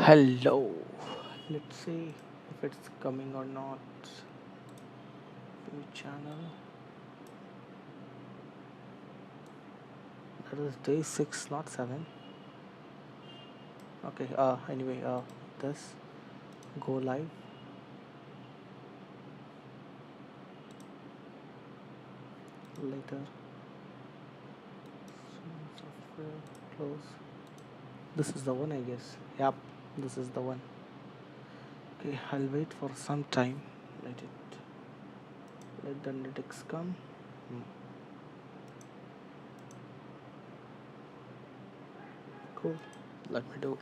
Hello. Let's see if it's coming or not. New channel. That is day 6, not 7. Okay. Anyway. This go live later. Software close. This is the one, I guess. Yep. This is the one. Okay. I'll wait for some time. Let the analytics come. Cool. Let me do.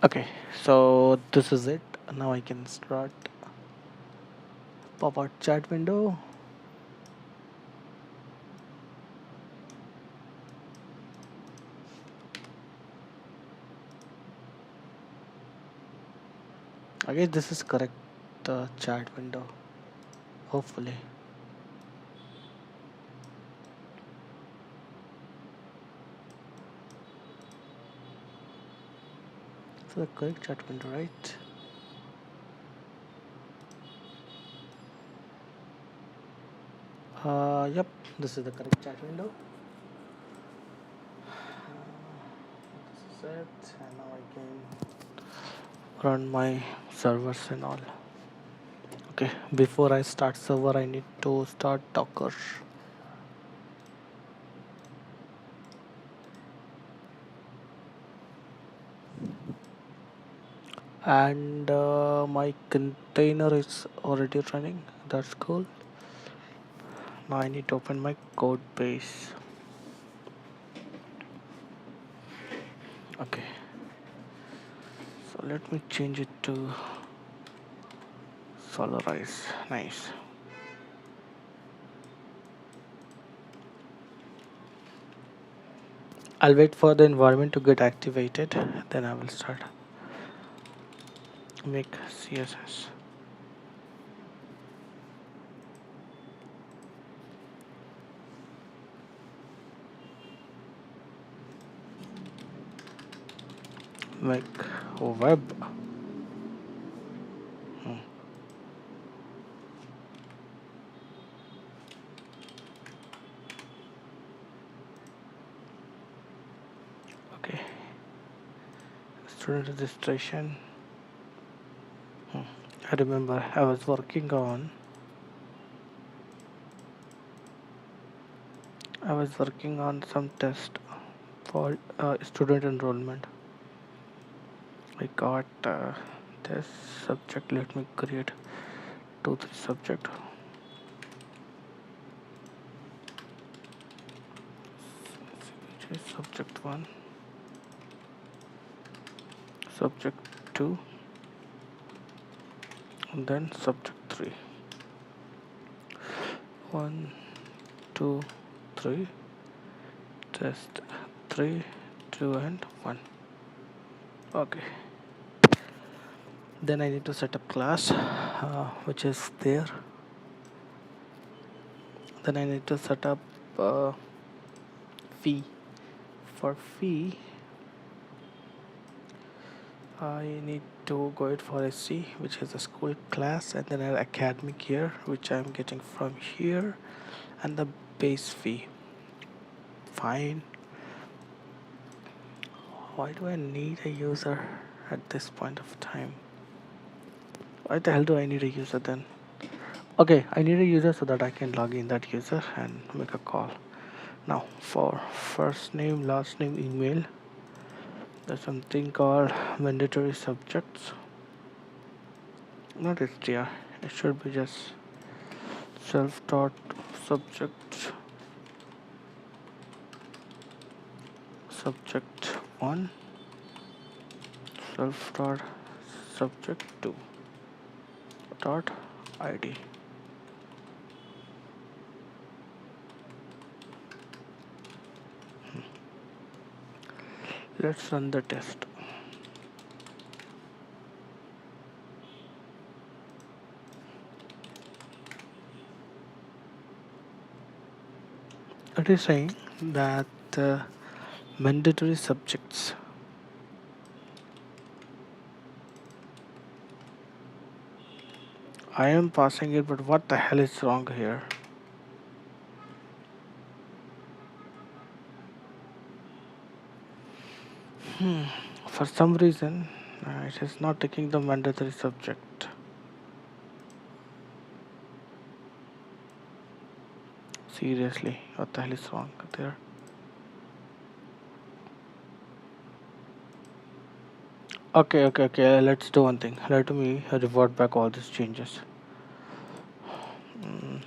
Okay, so this is it. Now I can start. Pop out chat window. I guess this is correct. The chat window. Hopefully. So the correct chat window, right? Yep, this is the correct chat window. This is it, and now I can run my servers and all. Okay, before I start server, I need to start Docker. And my container is already running. That's cool. Now I need to open my code base. Okay, so let me change it to Solarize. Nice. I'll wait for the environment to get activated, then I will start. Make CSS. Make web. Okay. Student registration. I remember I was working on some test for student enrollment. I got this subject. Let me create 2-3 subject. Which is subject 1, subject 2, and then subject 3. 1, 2, 3. Test 3, 2, and 1. Okay. Then I need to set up class, which is there. Then I need to set up fee. For fee, I need to go it for SC, which is a school class, and then an academic year, which I'm getting from here, and the base fee. Fine. Why do I need a user at this point of time? Why the hell do I need a user then? Okay, I need a user so that I can log in that user and make a call. Now for first name, last name, email, there's something called mandatory subjects. Not str, it should be just self dot subject 1, self dot subject 2 dot id. Let's run the test. It is saying that mandatory subjects. I am passing it, but what the hell is wrong here? For some reason, it is not taking the mandatory subject. Seriously, what the hell is wrong there? Okay. Let's do one thing. Let me revert back all these changes. Mm,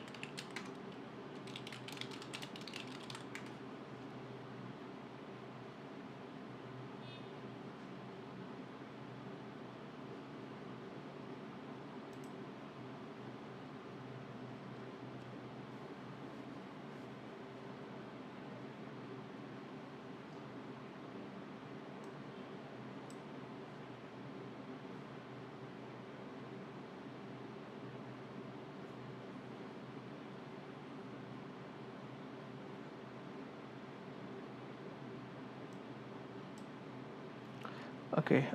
okay,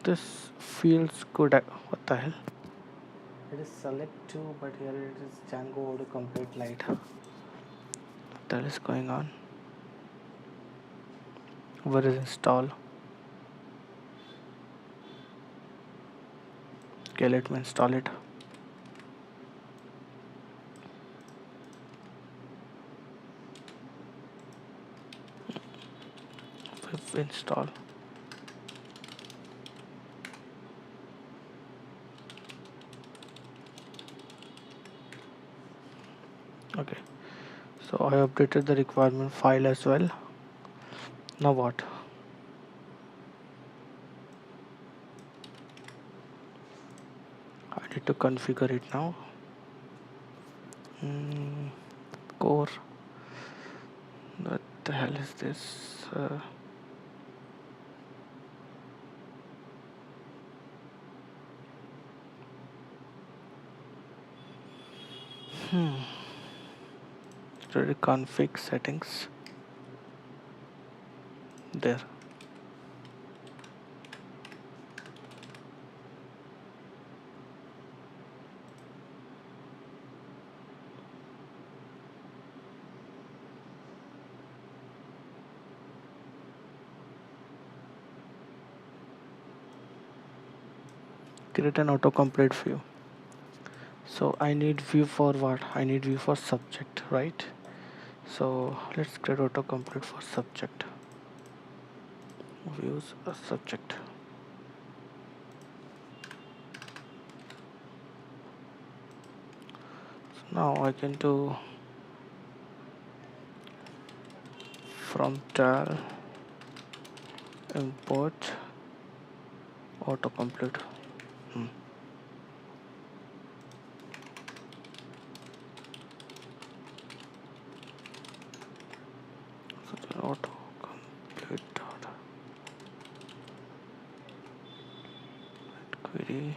this feels good. What the hell? It is select to, but here it is Django auto complete light. What the hell is going on? Where is install? Okay, let me install it. Install. Okay, so I updated the requirement file as well. Now what? I need to configure it now. Core. What the hell is this? Ready config settings. There. Create an autocomplete view. So I need view for what? I need view for subject, right? So let's create autocomplete for subject. Views a subject. So now I can do from tal import autocomplete. So then autocomplete dot query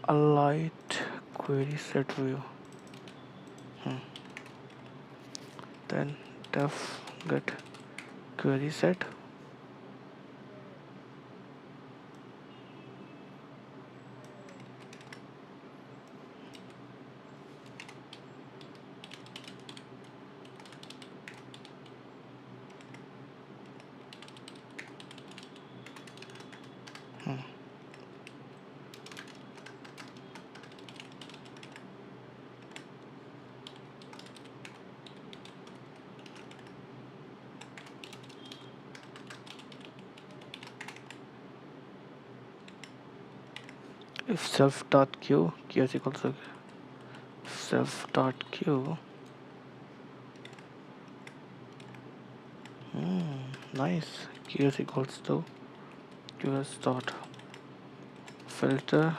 alight query set view. Then def get query set. If self dot q is equals to self dot q. Nice. Q is equals to qs dot filter.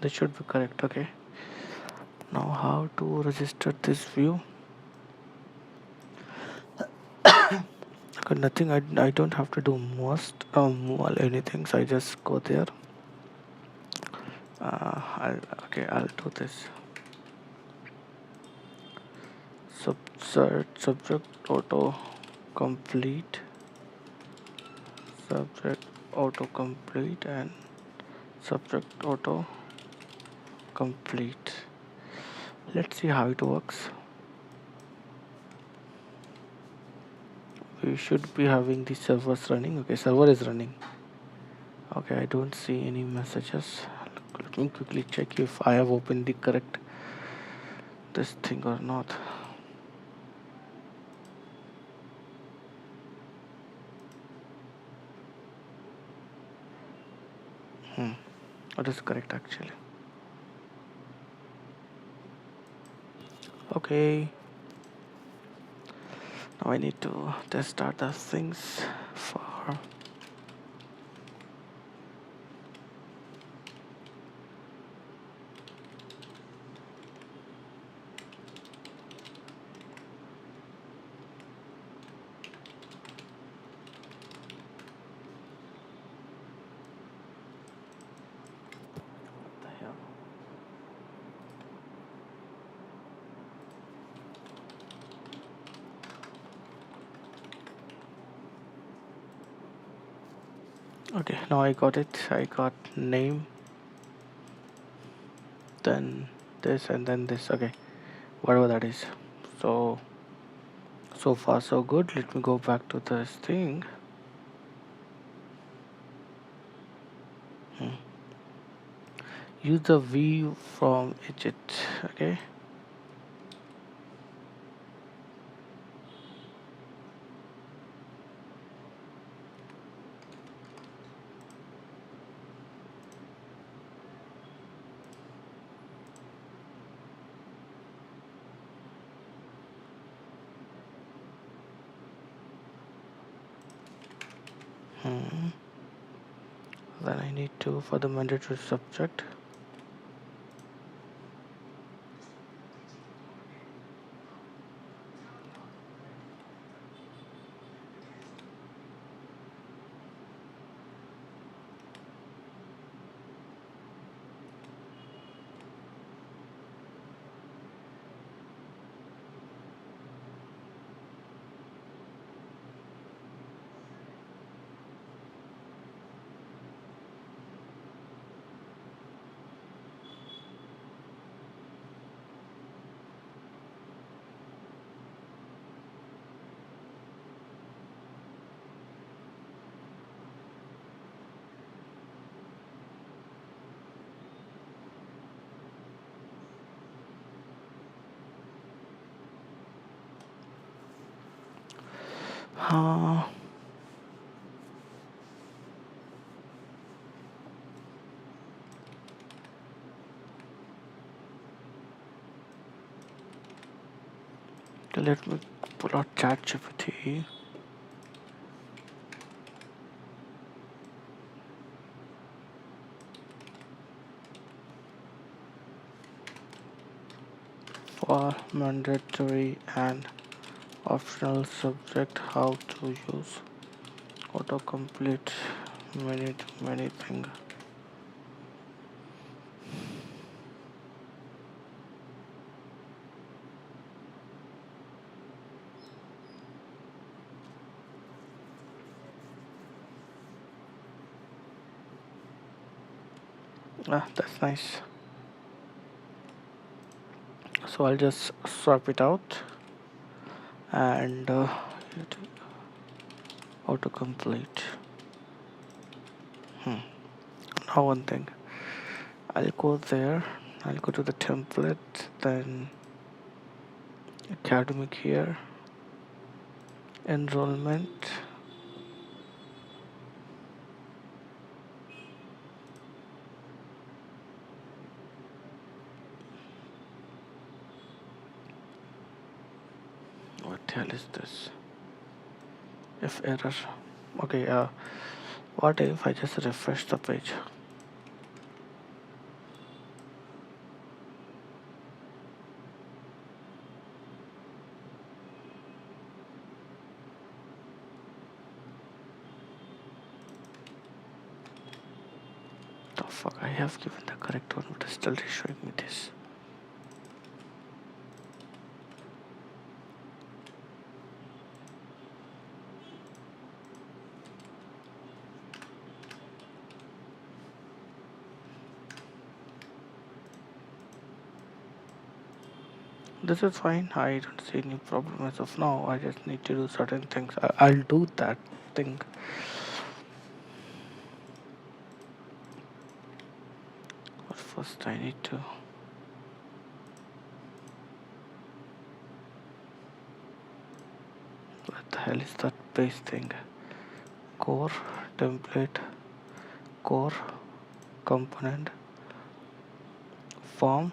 That should be correct. Okay, Now how to register this view? Okay, nothing. I don't have to do most well, anything, so I just go there. I'll do this. Subject auto complete, subject auto complete, and subject auto complete. Let's see how it works. We should be having the servers running. Okay, server is running. Okay, I don't see any messages. Let me quickly check if I have opened the correct this thing or not. That is correct actually. Okay, now I need to test other things for what the hell. Okay, now I got it. I got name, then this, and then this. Okay, whatever that is. So far so good. Let me go back to this thing. Use the view from widget. Okay. Then I need to for the mandatory subject. Uh, let me pull out ChatGPT. For mandatory and optional subject, how to use autocomplete many things. That's nice. So I'll just swap it out and autocomplete. Now one thing, I'll go there. I'll go to the template, then academic here, enrollment. What the hell is this? If error. Okay, what if I just refresh the page? fuck, I have given the correct one, but it's still showing me this. This is fine. I don't see any problem as of now. I just need to do certain things. I'll do that thing. But first I need to... What the hell is that base thing? Core, template, core, component, form.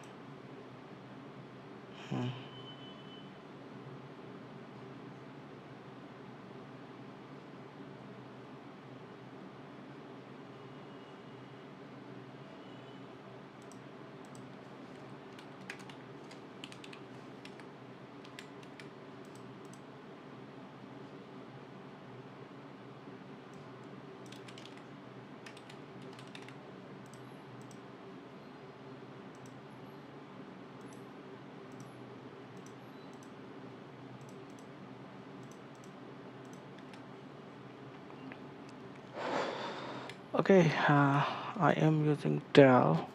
Okay, I am using Dell.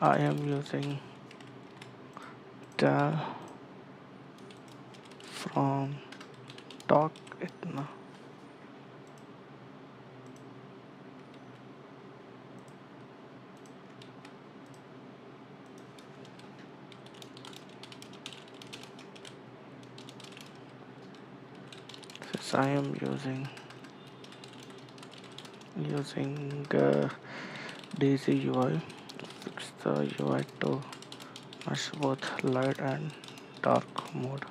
I am using Dell from doc it now. Since I am using DC UI, fix the UI to match both light and dark mode.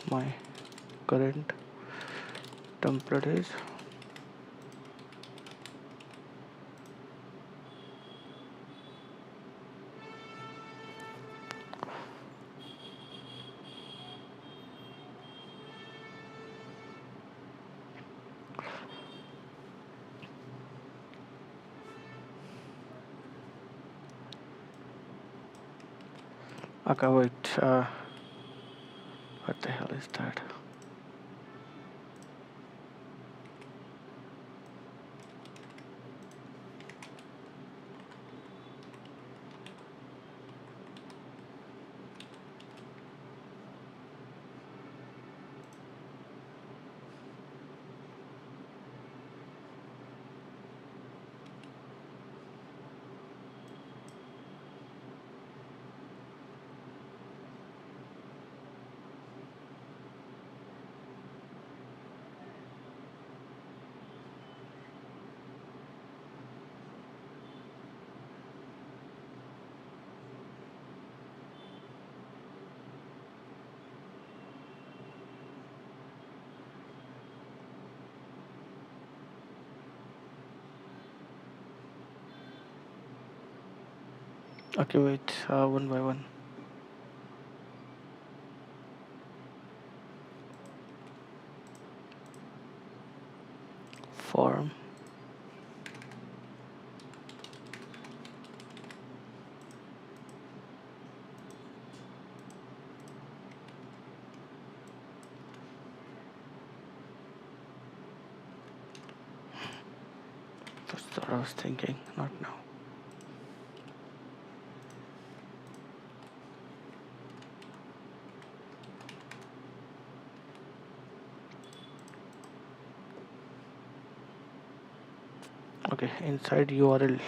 My current template is okay. Wait, what the hell is that? Okay, wait, one by one. Form. That's what I was thinking, not now. Okay, inside URL.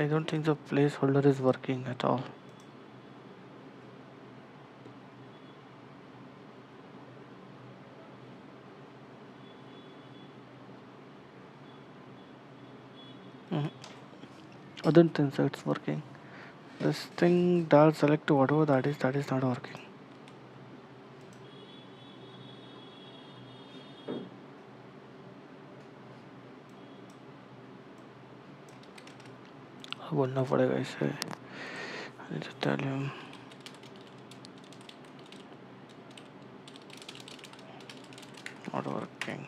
I don't think the placeholder is working at all. Mhm. I don't think so it's working. This thing does select whatever that is not working. I won't know what I say. I need to tell him. Not working.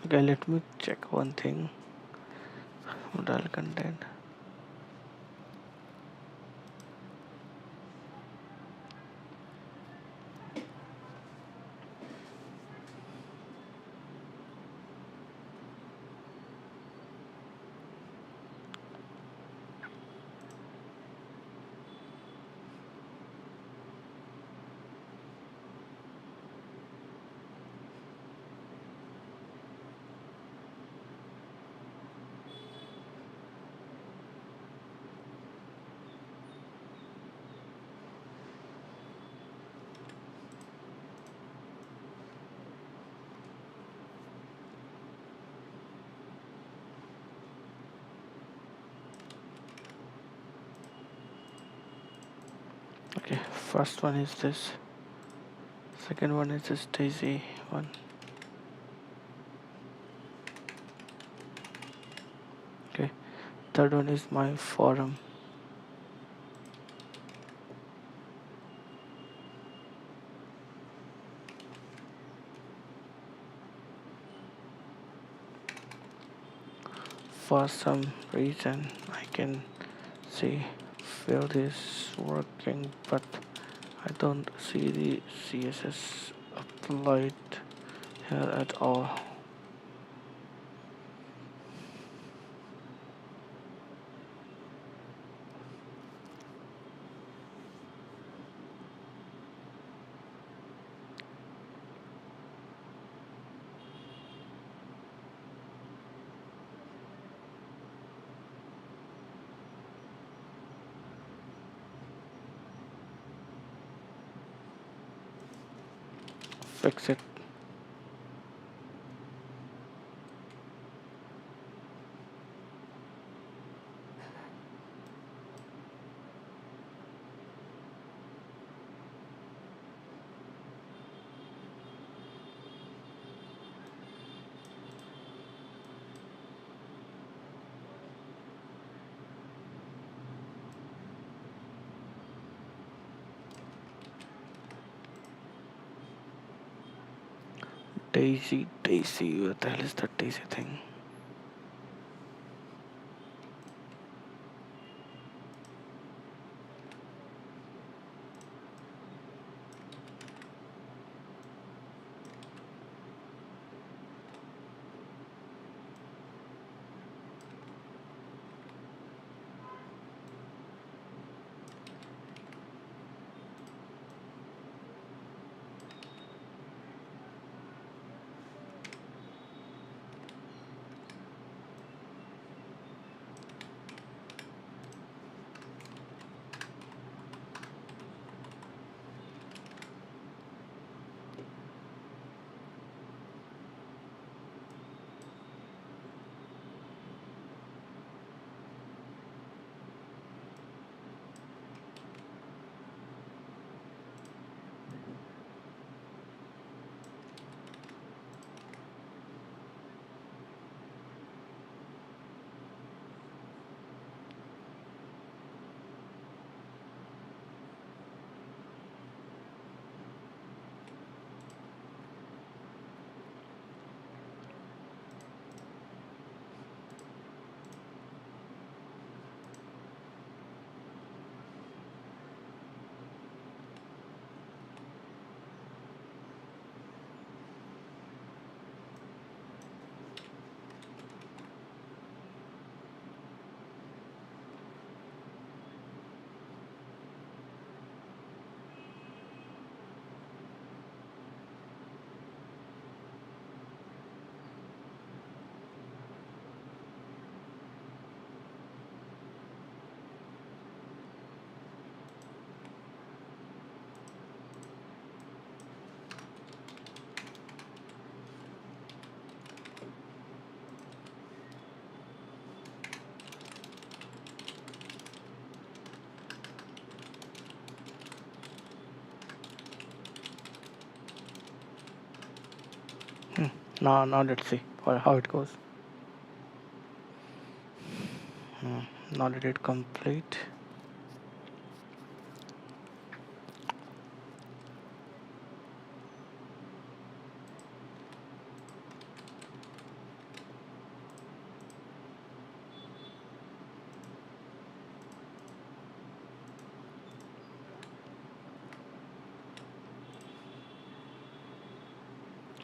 Okay, let me check one thing. Modal content. Okay, first one is this. Second one is this Daisy one. Okay, third one is my forum. For some reason I can see field is working, but I don't see the CSS applied here at all. Fix it. Daisy, what the hell is that Daisy thing? Now let's see how it goes. Hmm. Now let it complete.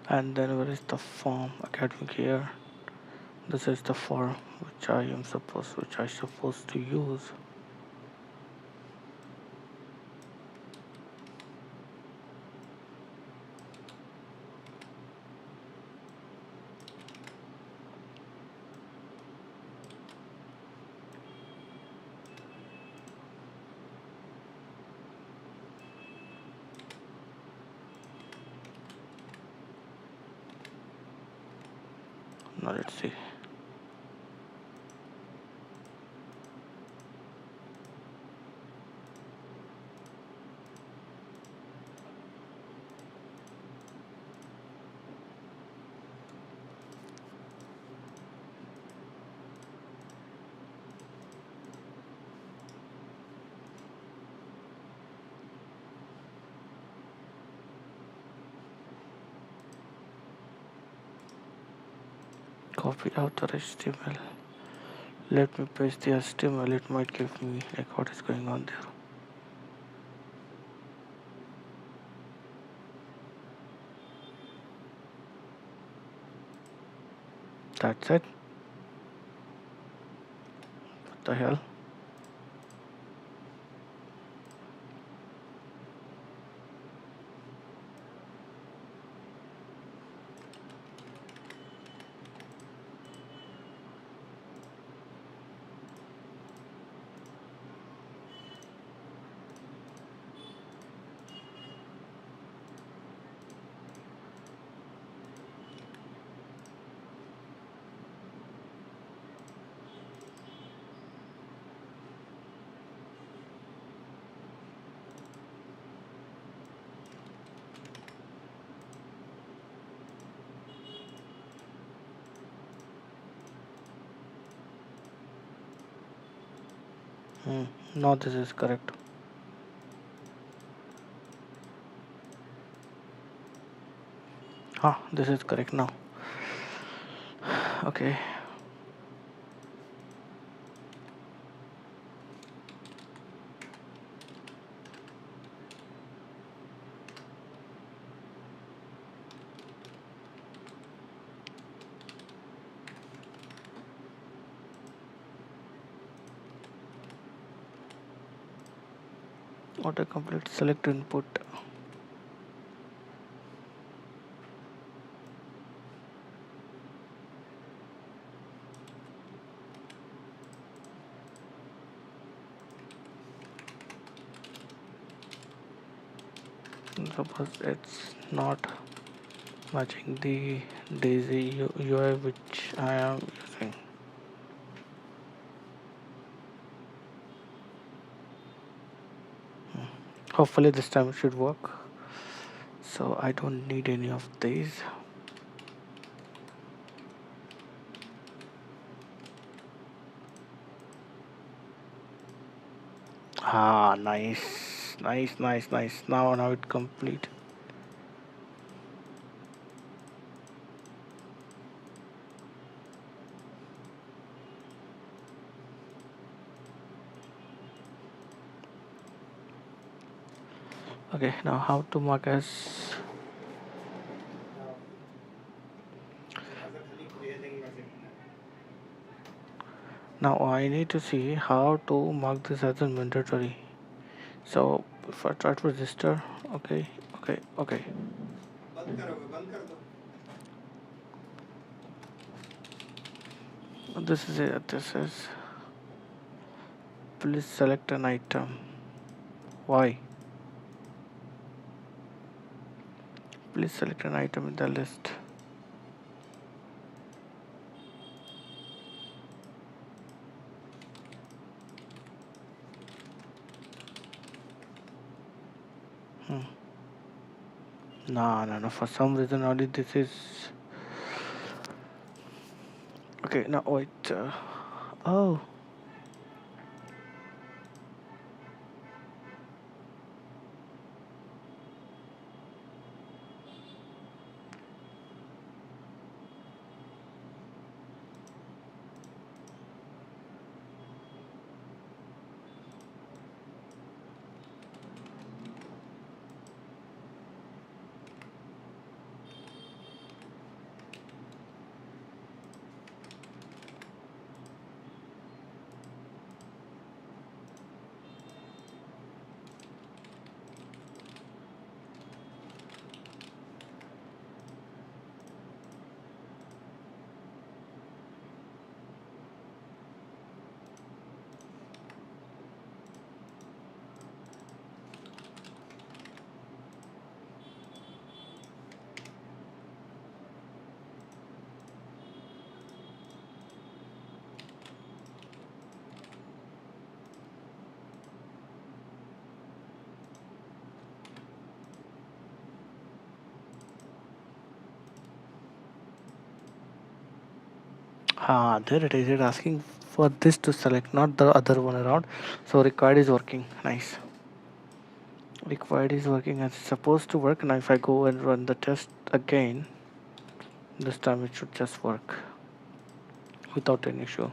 And then where is the form academic here? This is the form which I supposed to use. Now let's see. Copy out the HTML. Let me paste the HTML. It might give me like what is going on there. That's it. What the hell? Hmm. Now this is correct. This is correct now. Okay. Autocomplete select input. Suppose it's not matching the Daisy UI which I am using. Hopefully this time it should work. So I don't need any of these. Nice. Now it complete. Okay, now how to mark as. Now I need to see how to mark this as a mandatory. So if I try to register, okay. This is it. This is please select an item. Why? Please select an item in the list. No. For some reason only this is Okay, now wait. Oh, there it is. It's asking for this to select, not the other one around. So required is working. Nice. Required is working as it's supposed to work. Now if I go and run the test again, this time it should just work without any issue.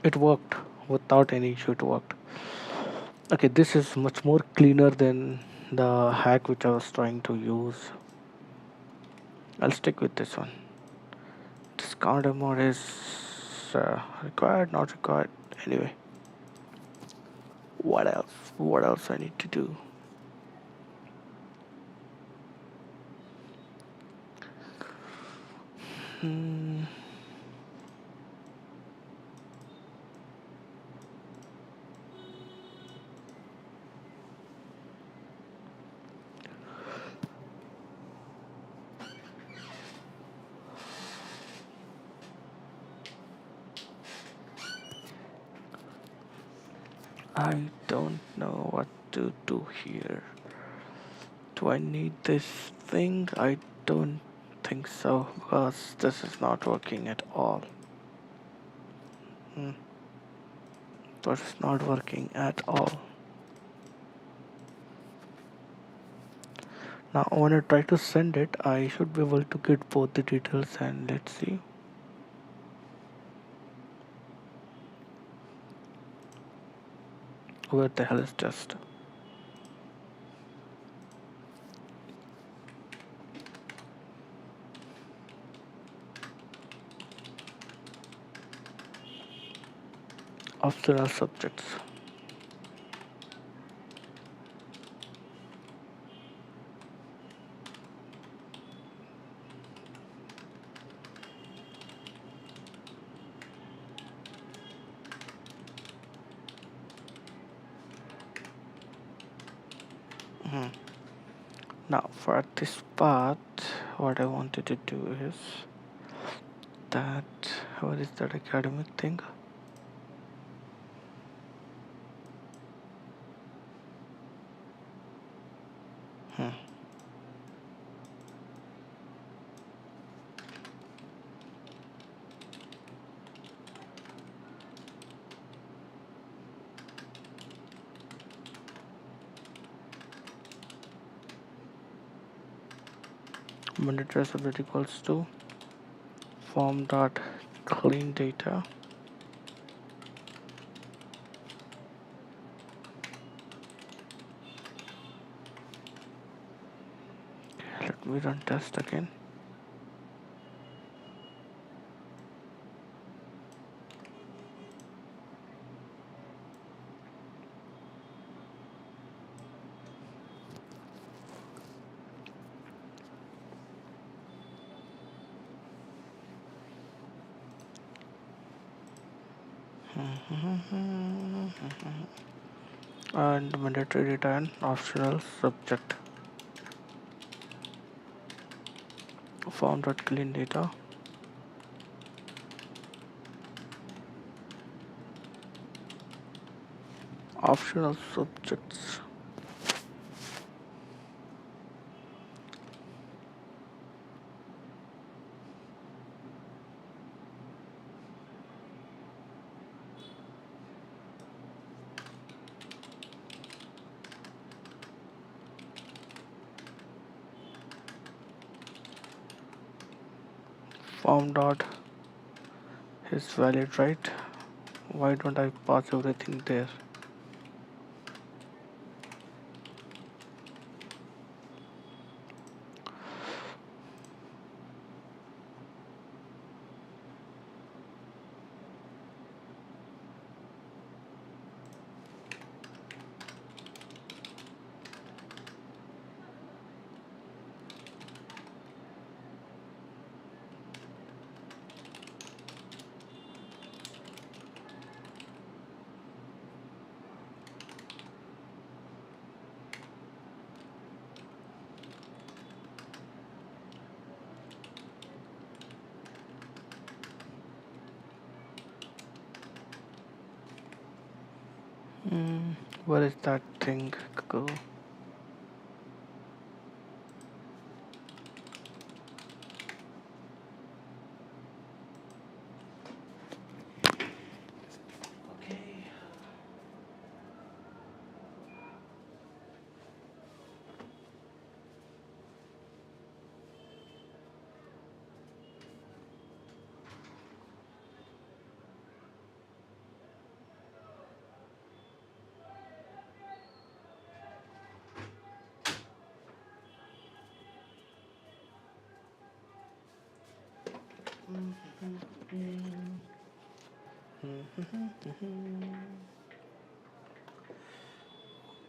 It worked without any issue. It worked. Okay, this is much more cleaner than the hack which I was trying to use. I'll stick with this one. Discount amount is required, not required. Anyway, what else? What else I need to do? Hmm. I don't know what to do here. Do I need this thing? I don't think so because this is not working at all. Hmm. But it's not working at all. Now when I try to send it, I should be able to get both the details, and let's see. Where the hell is test? Optional subjects. Mhm. Now for this part, what I wanted to do is that, what is that academic thing? Hmm. Mandatory subject equals to form dot clean data. Let me run test again. And mandatory data and optional subject. Form dot clean data. Optional subjects. form dot is valid, right? Why don't I pass everything there? Hmm, where is that thing go? Okay.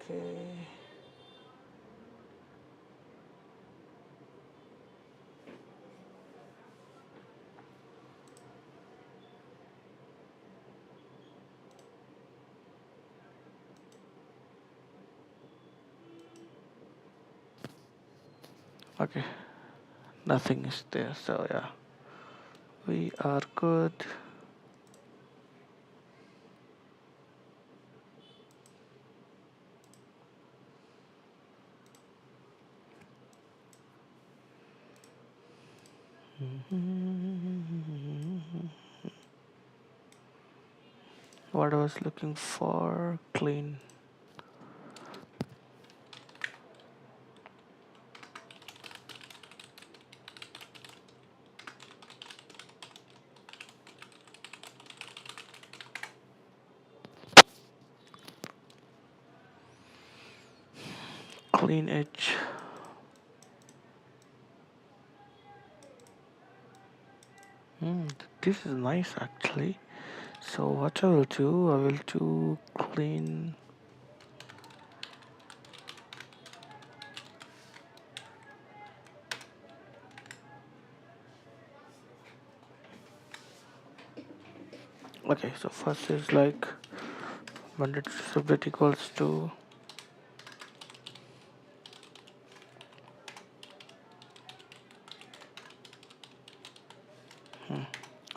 Okay. Okay, nothing is there, so yeah, we are good. What I was looking for, clean. Clean edge. This is nice actually. So what I will do, I will do clean. Okay, so first is like mandatory subject equals to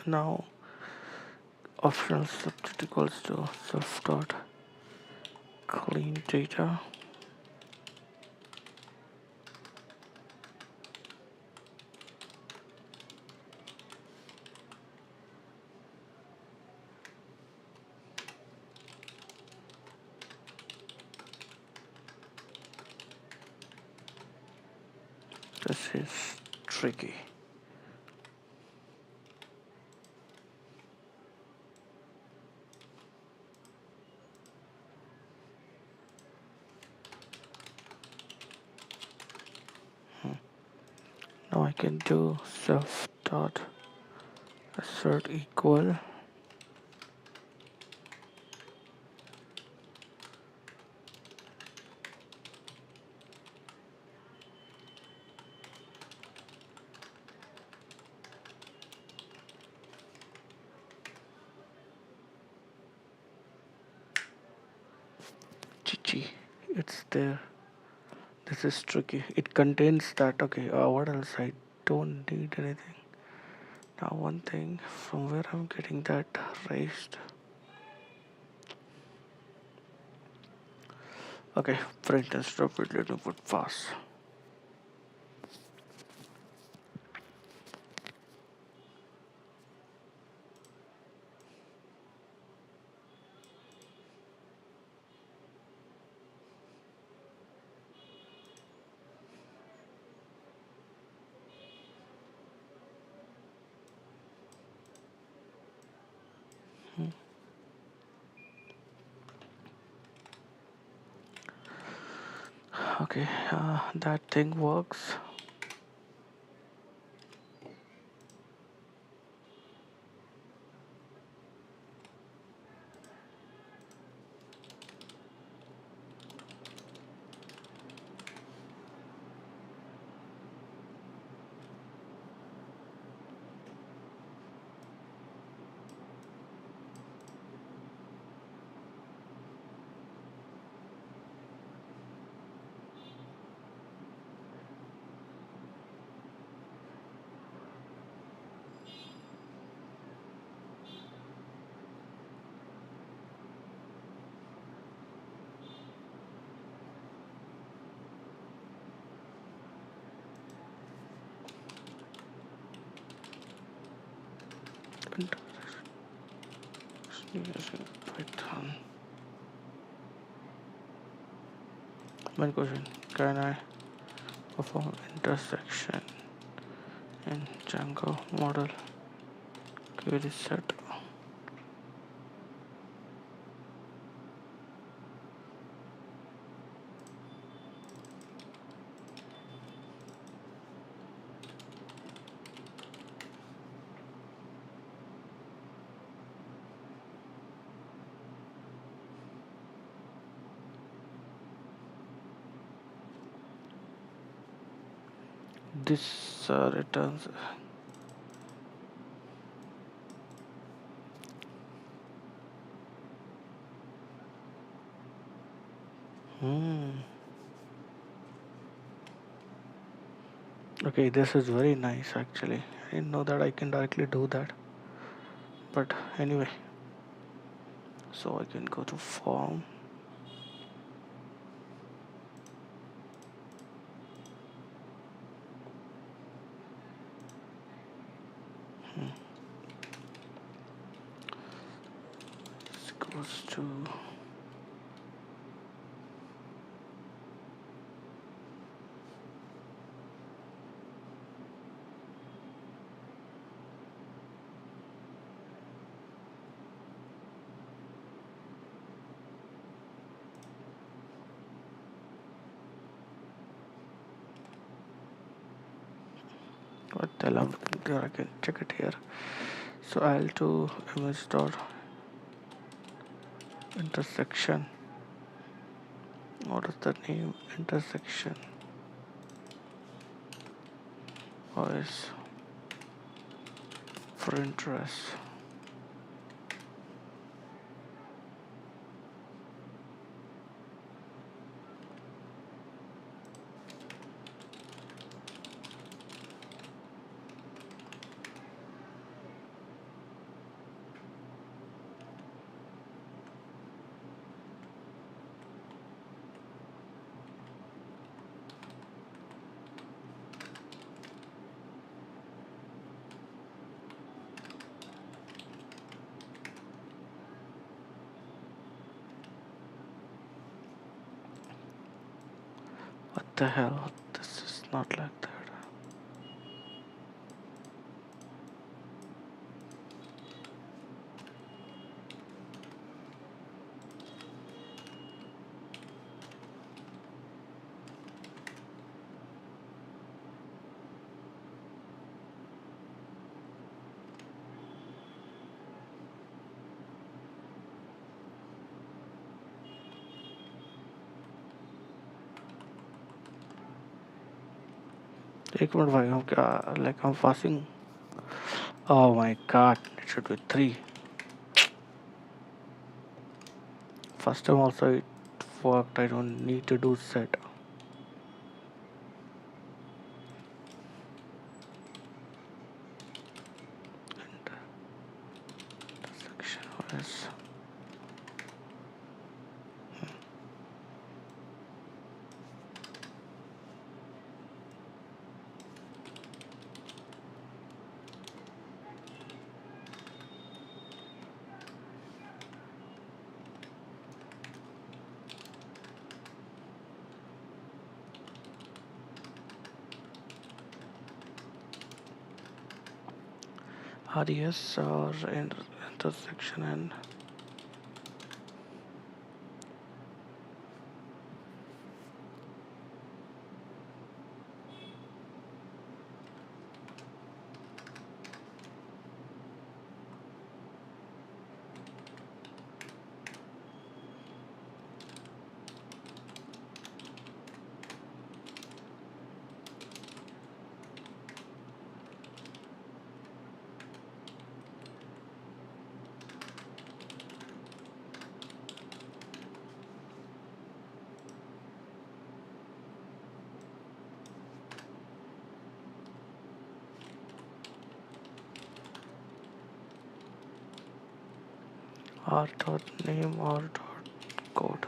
now optional subject equals to self dot clean data. This is tricky. Now I can do self dot assert equal GG. It's there. This is tricky. It contains that. Okay, what else? I don't need anything. Now, one thing from where I'm getting that raised. Okay, print and stop it. Let me put pass. Okay, that thing works. Using Python. One question: can I perform intersection in Django model query set? This returns. Okay, this is very nice actually. I didn't know that I can directly do that. But anyway, so I can go to form. This goes to what the hell I'm looking there. I can check it here. So I'll do image dot intersection. What is the name? Intersection. Or is for interest. What the hell? This is not like that. एक minute भाई हम क्या like I'm passing. Oh my god, it should be 3. First time also it worked. I don't need to do set. Intersection is RES or intersection and r dot name r dot code.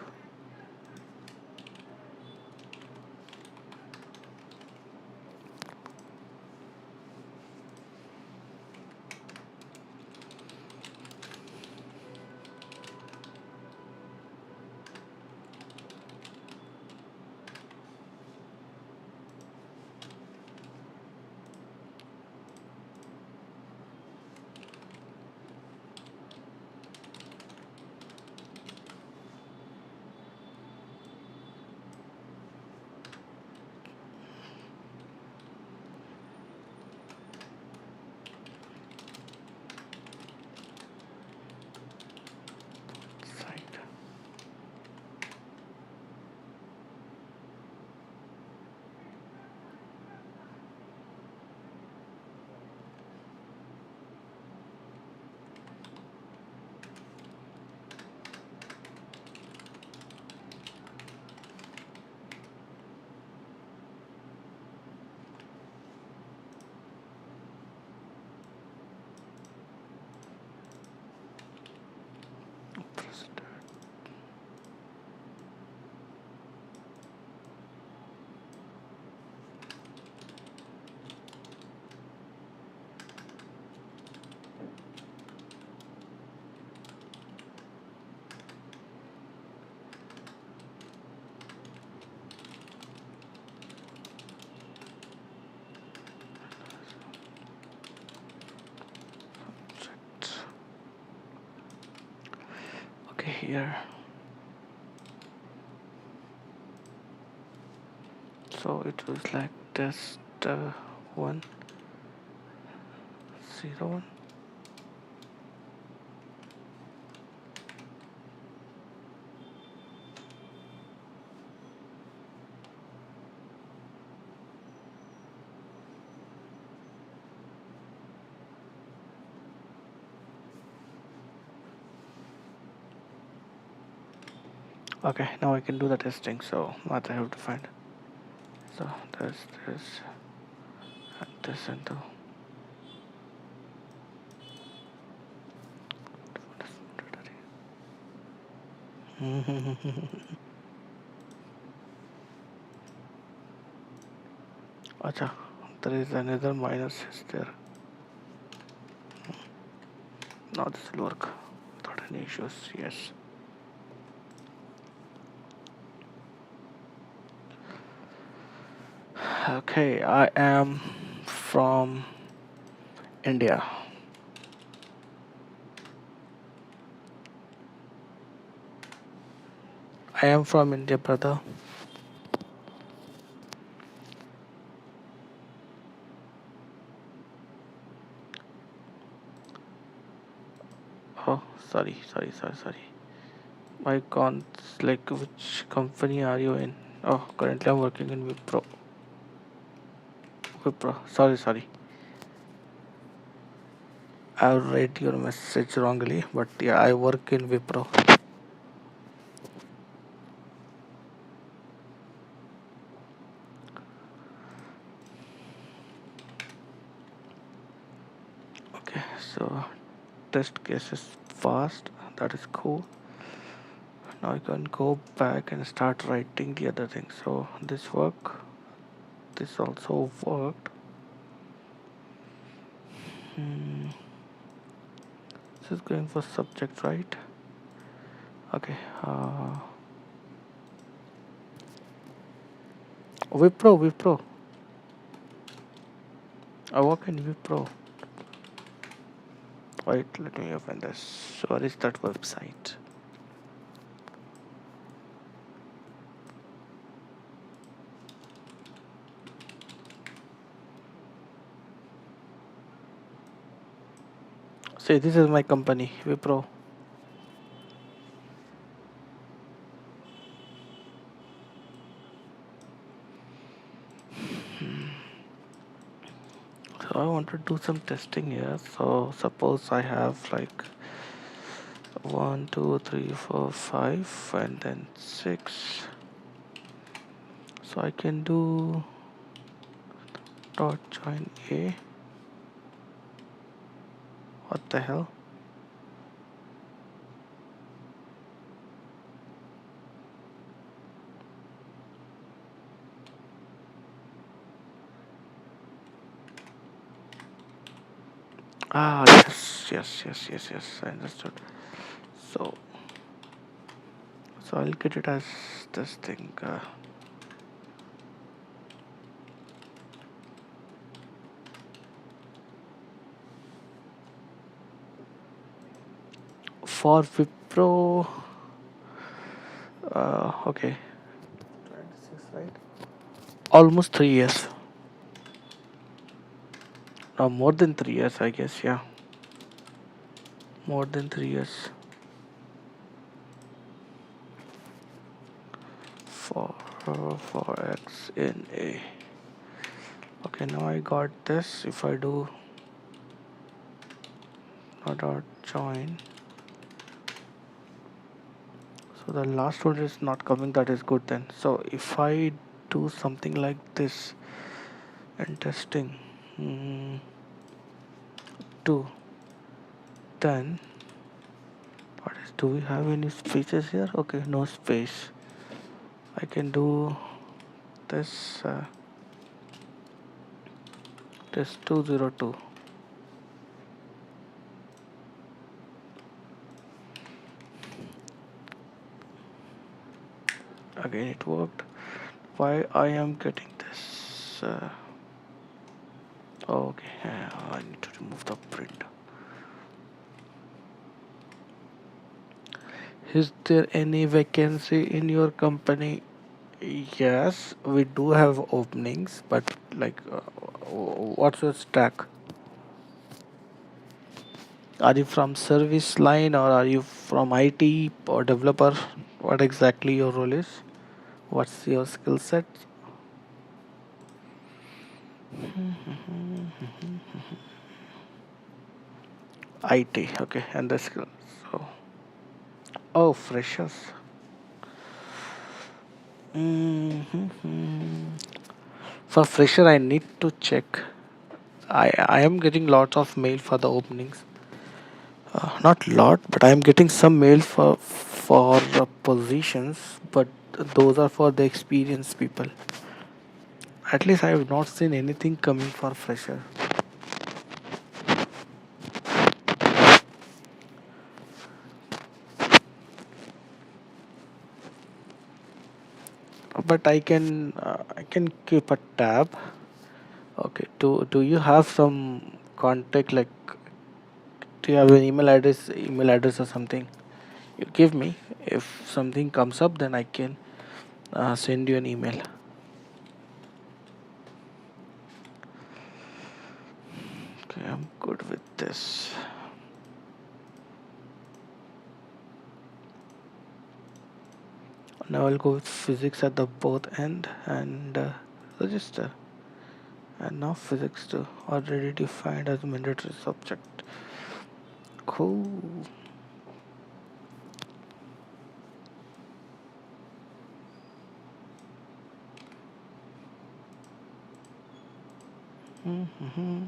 Site. Okay, here. So it was like test 101. Okay, now I can do the testing. So what I have to find. So there's this and this and the. Acha, there is another minus is there. Now this will work without any issues. Yes. Okay, I am from India. I am from India, brother. Oh, sorry. My cons, like, which company are you in? Oh, currently I'm working in Wipro. Sorry. I read your message wrongly, but yeah, I work in Wipro. Okay, so test case is fast. That is cool. Now I can go back and start writing the other thing. So this also worked. This is going for subject, right? Okay. Wipro. I work in Wipro. Wait, let me open this. What is that website? See, this is my company, Wipro. So I want to do some testing here. So suppose I have like 1, 2, 3, 4, 5, and then 6. So I can do dot join A. What the hell? Ah, yes. I understood. So, so I'll get it as this thing. 4 Wipro. Okay. 26, right? Almost 3 years. More than 3 years, I guess. Yeah, more than 3 years. For X in A. Okay, now I got this. If I do dot join, so the last one is not coming. That is good then. So if I do something like this and testing, two, then what is? Do we have any spaces here? Okay, no space. I can do this. This 202. Again, it worked. Why I am getting this? Okay, I need to remove the print. Is there any vacancy in your company? Yes, we do have openings, but like, what's your stack? Are you from service line or are you from IT or developer? What exactly your role is? What's your skill set? IT, okay, and the skill. So, oh, freshers. Mhm. For fresher, I need to check. I am getting lots of mail for the openings. Not lot, but I am getting some mail for positions, but those are for the experienced people. At least I have not seen anything coming for fresher. But I can keep a tab. Okay. Do you have some contact, like, do you have an email address or something? You give me. If something comes up, then I can send you an email. Okay, I'm good with this. Now I'll go with physics at the both end and register. And now physics too, already defined as mandatory subject. Cool. Mm-hmm.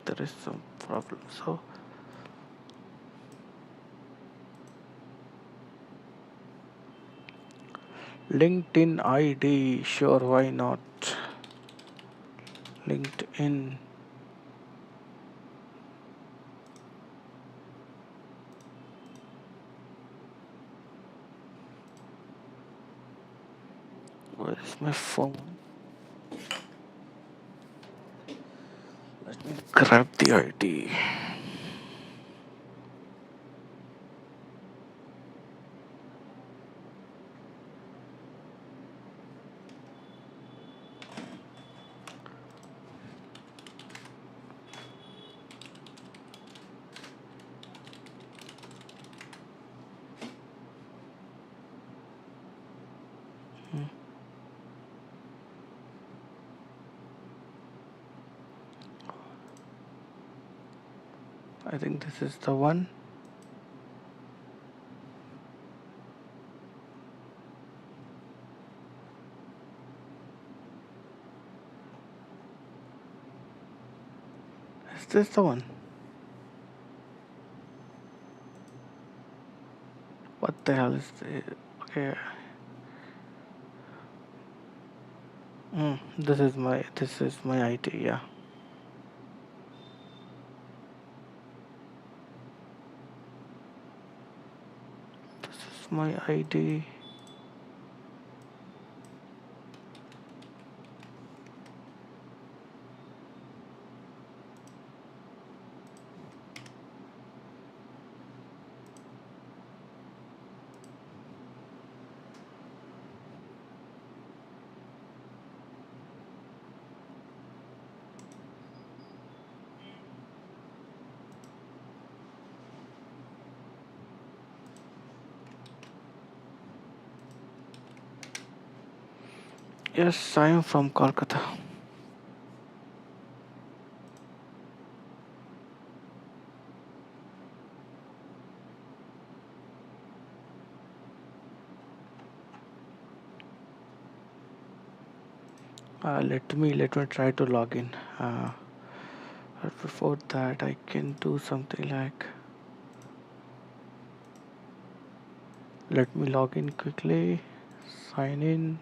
There is some problem. So LinkedIn ID, sure, why not? LinkedIn. Where is my phone? Let me grab the ID. I think this is the one. Is this the one? What the hell is this? Okay. This is my ID. Yeah, this is my ID. Yes, I am from Kolkata. Let me try to log in. But before that, I can do something like, let me log in quickly, sign in.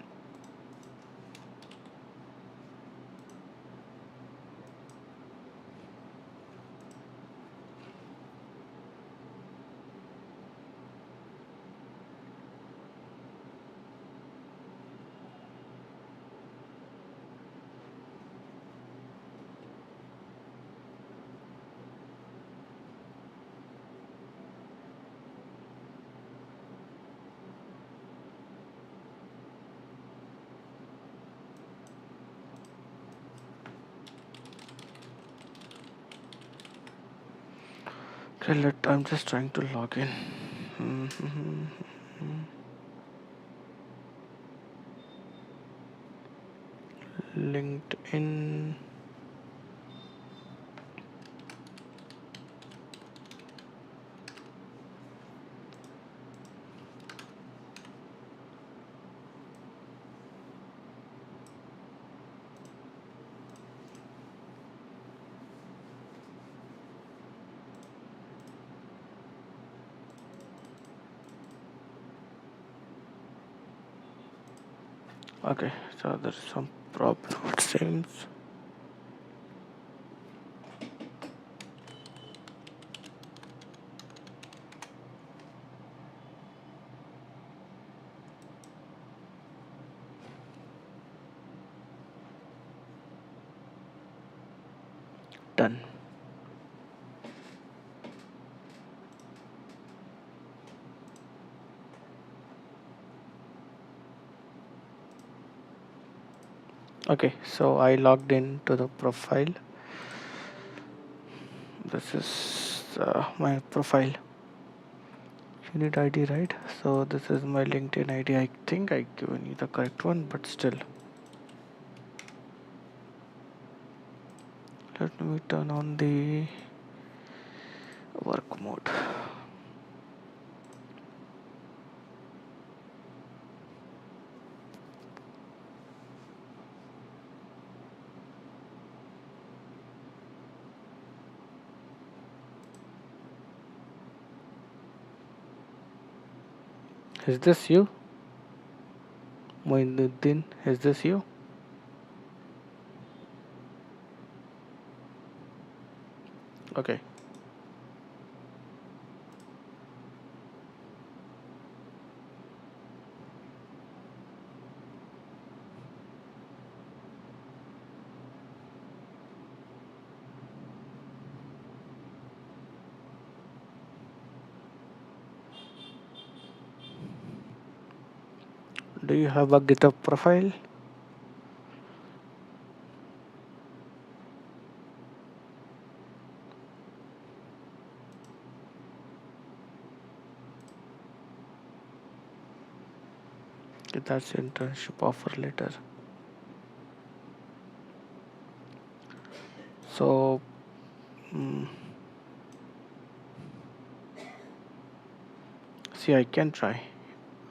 Okay, I'm just trying to log in. LinkedIn. Okay, so there's some problem, it seems. Done. Okay, so I logged in to the profile. This is my profile. You need ID, right? So this is my LinkedIn ID. I think I given you the correct one, but still. Let me turn on the work mode. Is this you? Moinuddin, is this you? Okay. Do you have a GitHub profile? That's internship offer letter. So, see, I can try.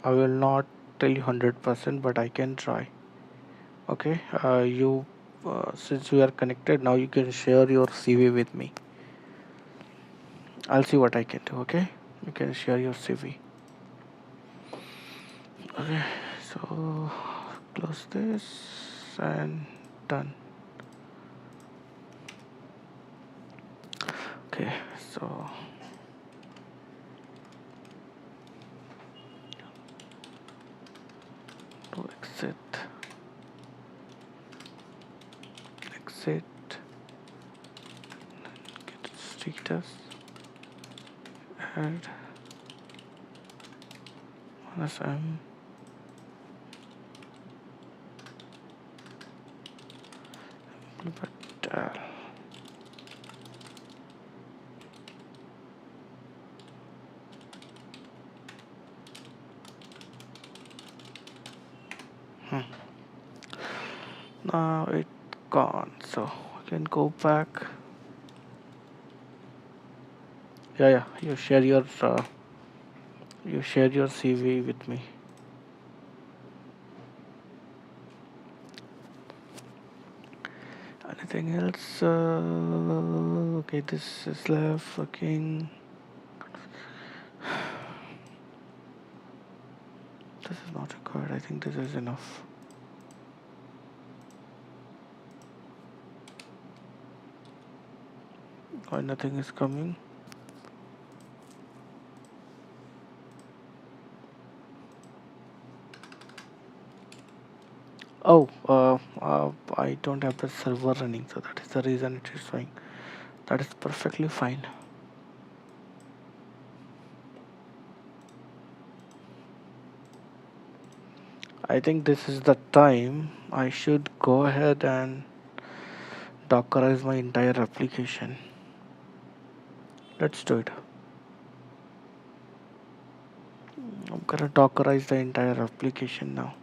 I will not tell you 100%, but I can try. Okay, since we are connected now, you can share your CV with me. I'll see what I can do. Okay, you can share your CV. Okay, so close this. and done. Okay, so to exit, get status, add -m, but now it's gone, so I can go back. Yeah, you share your CV with me. Anything else? Okay, this is left working. This is not required. I think this is enough. Why nothing is coming? Oh, I don't have the server running, so that is the reason it is showing. That is perfectly fine. I think this is the time I should go ahead and Dockerize my entire application. Let's do it. I'm gonna Dockerize the entire application now.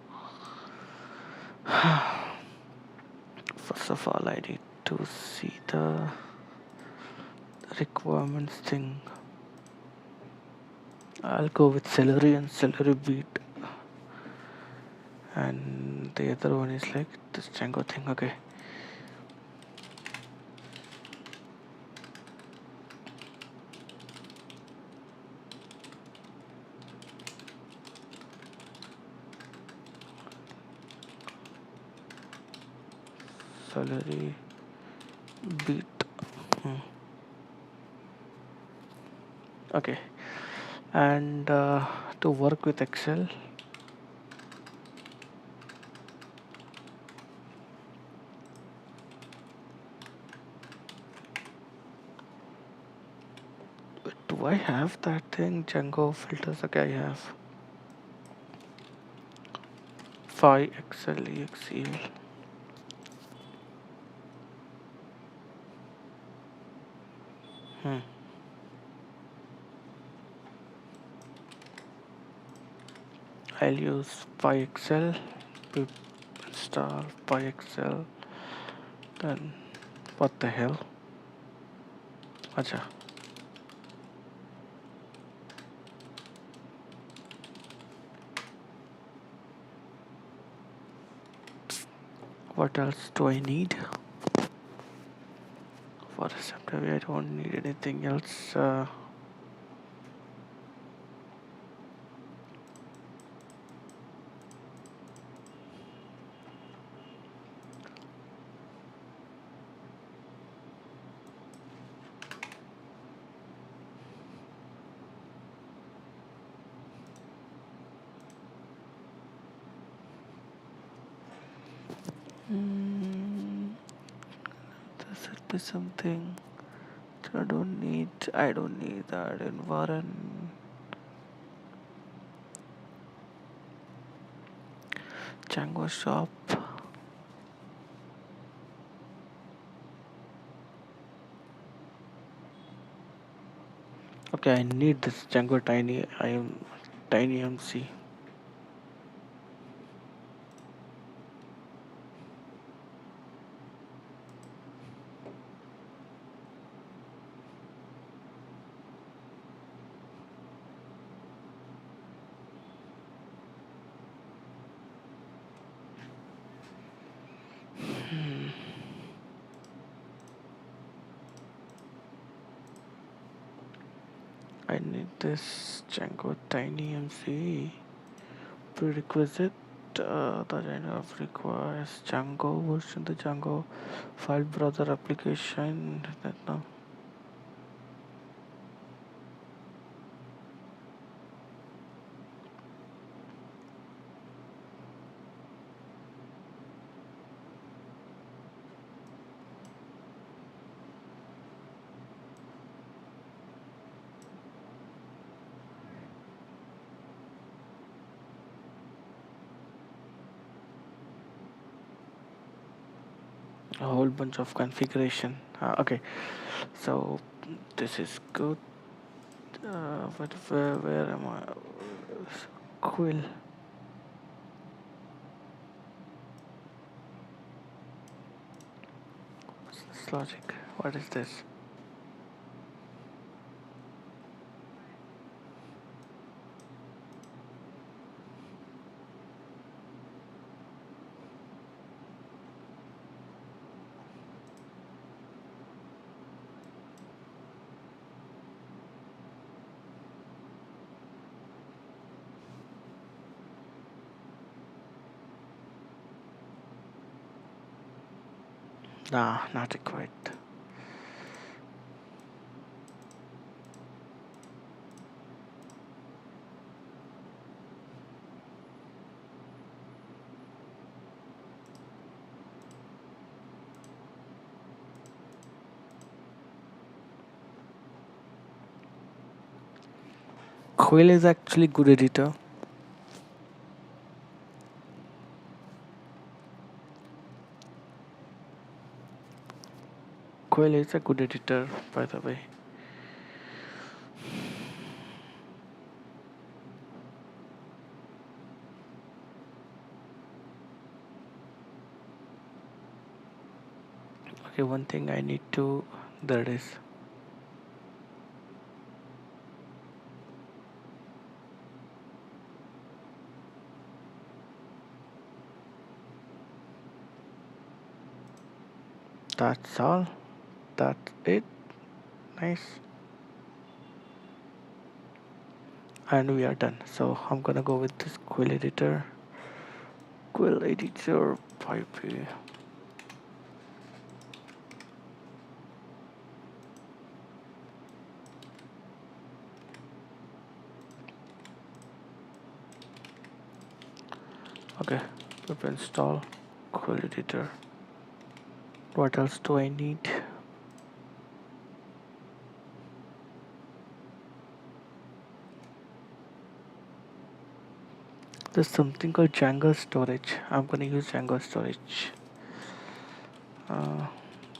First of all, I need to see the requirements thing. I'll go with celery and celery beet, and the other one is like this Django thing. Okay. Celery beet. Okay, and to work with Excel, do I have that thing? Django filters. Okay, I have. Phi Excel EXEL. I'll use PyExcel, pip install PyExcel, then what the hell? Acha. What else do I need? For assembly, I don't need anything else. There should be something. I don't need that environment. Django shop. Okay, I need this Django tiny MC. I need this Django tiny MC prerequisite. the genre requires Django version, the Django file browser application. That now a whole bunch of configuration. Okay, so this is good. But where am I? Quill. What's this logic? What is this? Nah, not quite. Quill is actually good editor. Quill is a good editor, by the way. Okay, one thing I need to. There it is. That's all. That's it. Nice. And we are done. So I'm gonna go with this Quill editor. Quill editor pipe. Okay, pip install Quill editor. What else do I need? There's something called Django storage. I'm gonna use Django storage.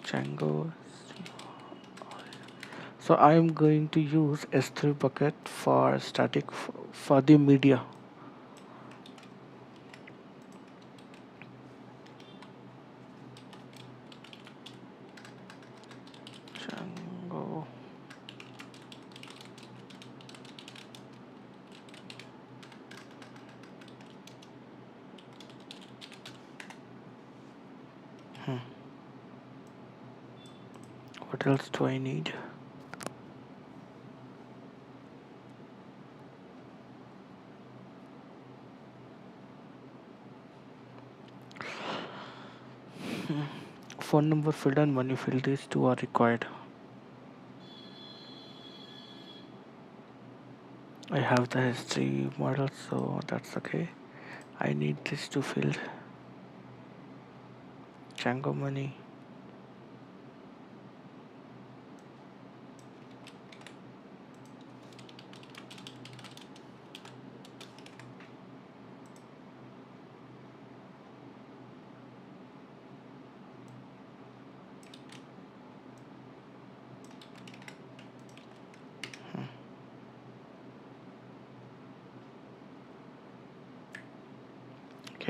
Django. So I'm going to use S3 bucket for static for the media. Django. What else do I need? Phone number field and money field, these two are required. I have the history model, so that's okay. I need this two field. Django money.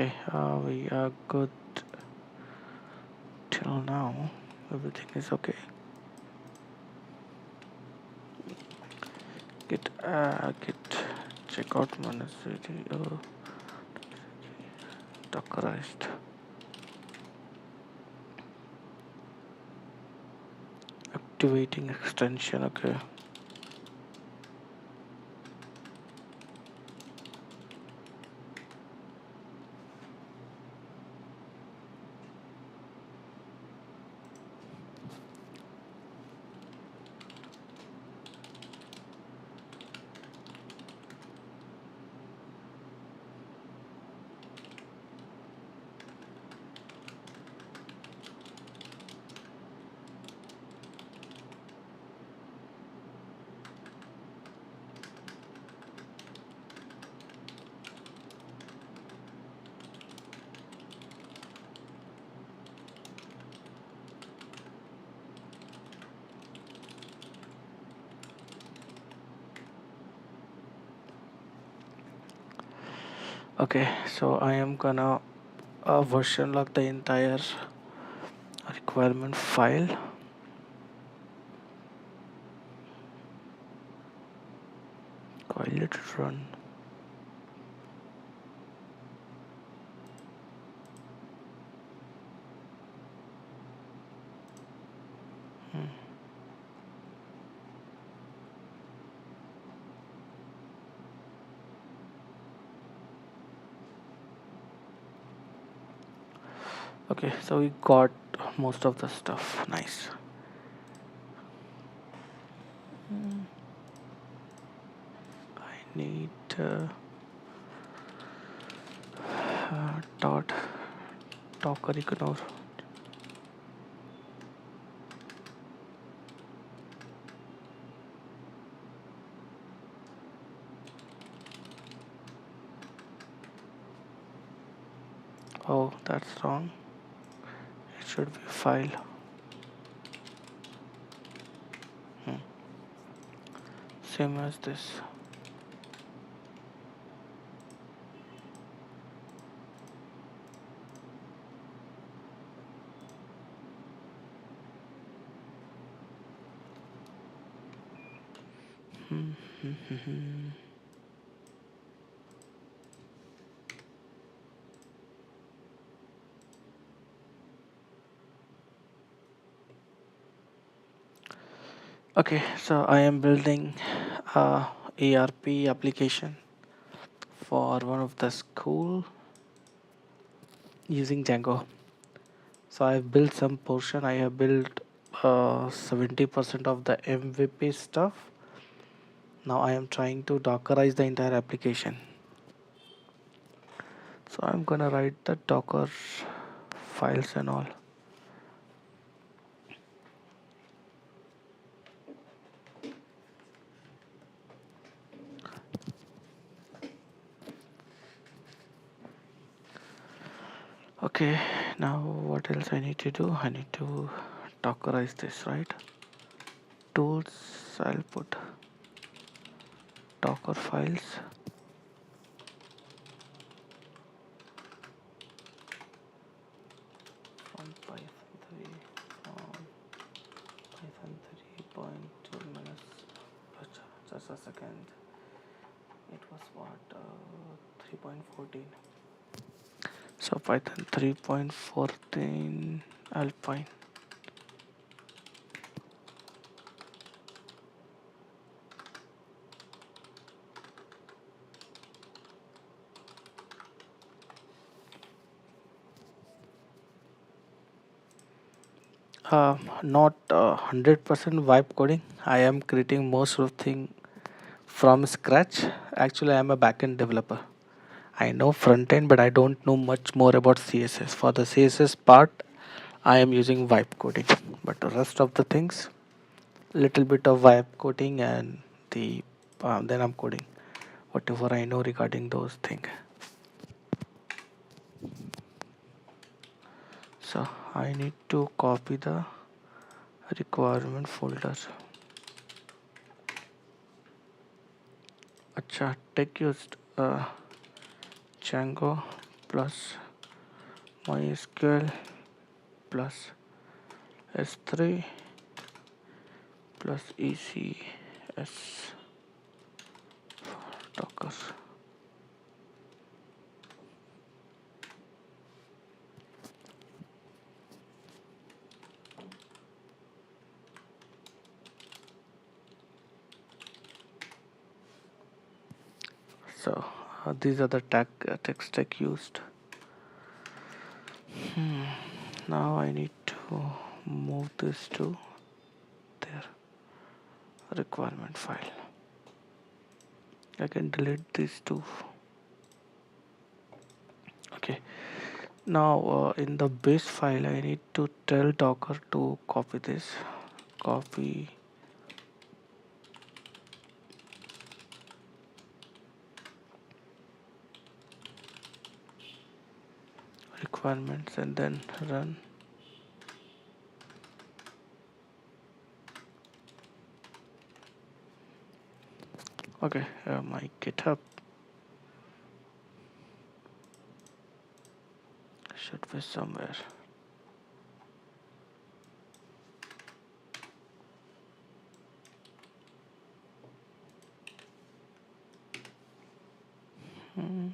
Okay, we are good till now. Everything is okay. Git checkout monastery dockerized. Activating extension, okay. Okay, so I am gonna version log the entire requirement file. Let it run. Okay, so we got most of the stuff. Nice. I need dot docker ignore. Oh, that's wrong. It should be file. Same as this. Okay, so I am building a ERP application for one of the school using Django. So I've built some portion. I have built 70% of the MVP stuff. Now I am trying to dockerize the entire application. So I'm gonna write the docker files and all. Okay, now what else I need to do? I need to dockerize this, right? Tools, I'll put docker files. From Python 3, from Python 3.2 minus. Just a second. It was what? 3.14. So Python 3.14 Alpine. Not 100% vibe coding. I am creating most of thing from scratch. Actually, I am a backend developer. I know front end, but I don't know much more about CSS. For the CSS part, I am using vibe coding, but the rest of the things, little bit of vibe coding and the then I'm coding whatever I know regarding those things. So I need to copy the requirement folder. Acha, tech used Django plus MySQL plus S3 plus ECS Docker. So these are the tech stack used. Now I need to move this to their requirement file. I can delete these two. Okay. Now in the base file, I need to tell Docker to copy this. Copy requirements and then run. Okay, my GitHub. be somewhere. Hmm.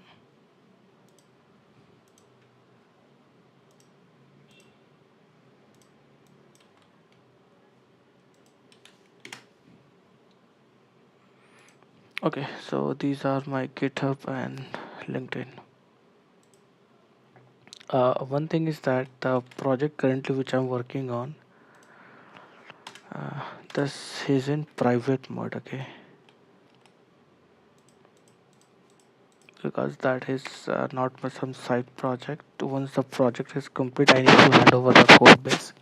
Okay, so these are my GitHub and LinkedIn. One thing is that the project currently which I'm working on, uh, this is in private mode, okay? Because that is not some side project. Once the project is complete, I need to hand over the code base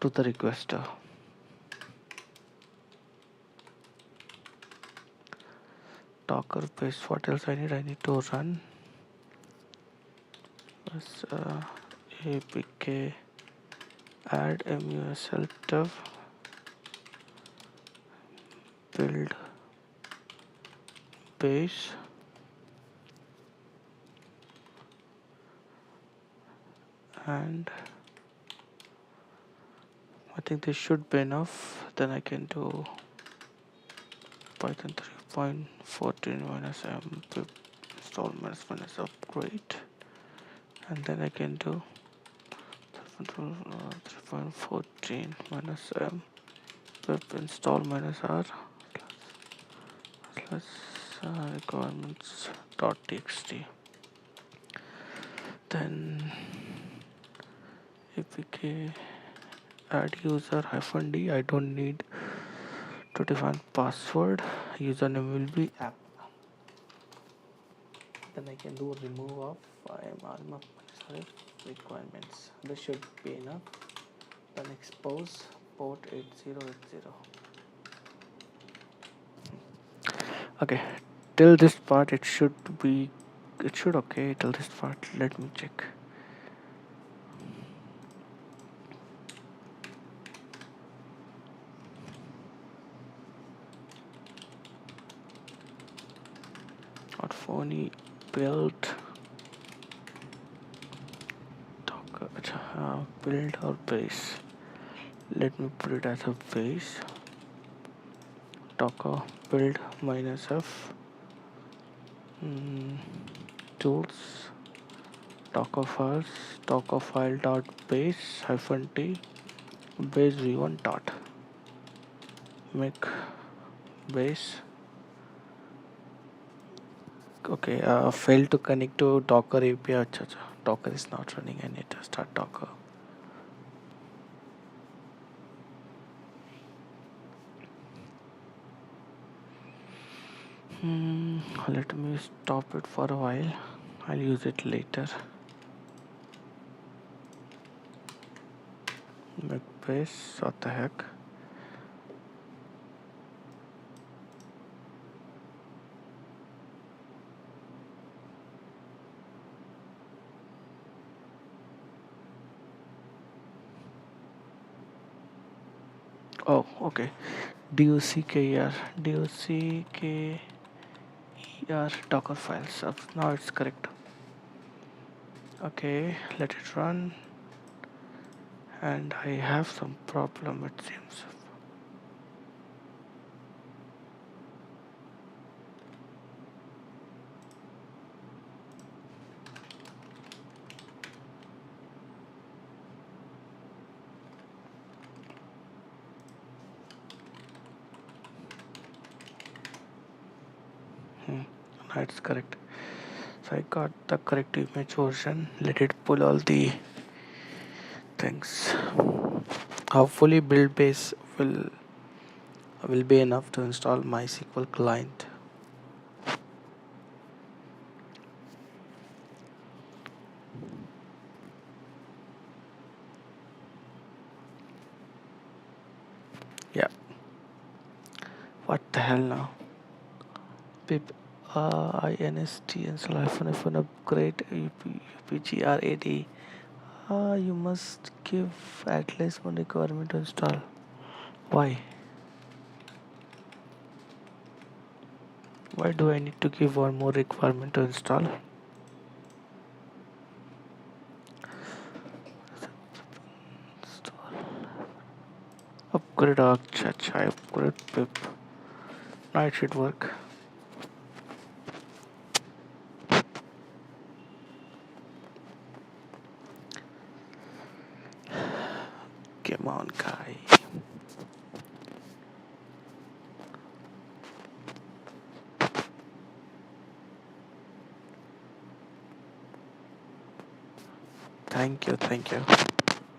to the requester. Docker base, what else I need? I need to run this apk add musl dev build base and I think this should be enough. Then I can do Python 3.14 minus m pip install minus upgrade, and then I can do 3.14 minus m pip install minus r slash requirements dot txt. Then apk add user hyphen d. I don't need to define password. Username will be app. Then I can do remove of requirements. This should be enough. Then expose port 8080. Okay, till this part it should okay till this part. Let me check. Not phony build docker build or base. Let me put it as a base. Docker build minus f tools docker files docker file dot base hyphen t base v1 dot make base. Okay, failed to connect to docker API. Achha, achha. Docker is not running. I need to start docker. Let me stop it for a while. I'll use it later. Make base. What the heck? Oh, okay. DOCKER docker files. Now it's correct. Okay, let it run. And I have some problem, it seems. Now it's correct. So I got the correct image version. Let it pull all the things. Hopefully build base will be enough to install MySQL client. Yeah. What the hell now? Pip inst install hyphen upgrade upgrad. You must give at least one requirement to install. Why? Why do I need to give one more requirement to install? upgrade Arch, I upgrade pip. Now it should work. Come on, guy. Thank you.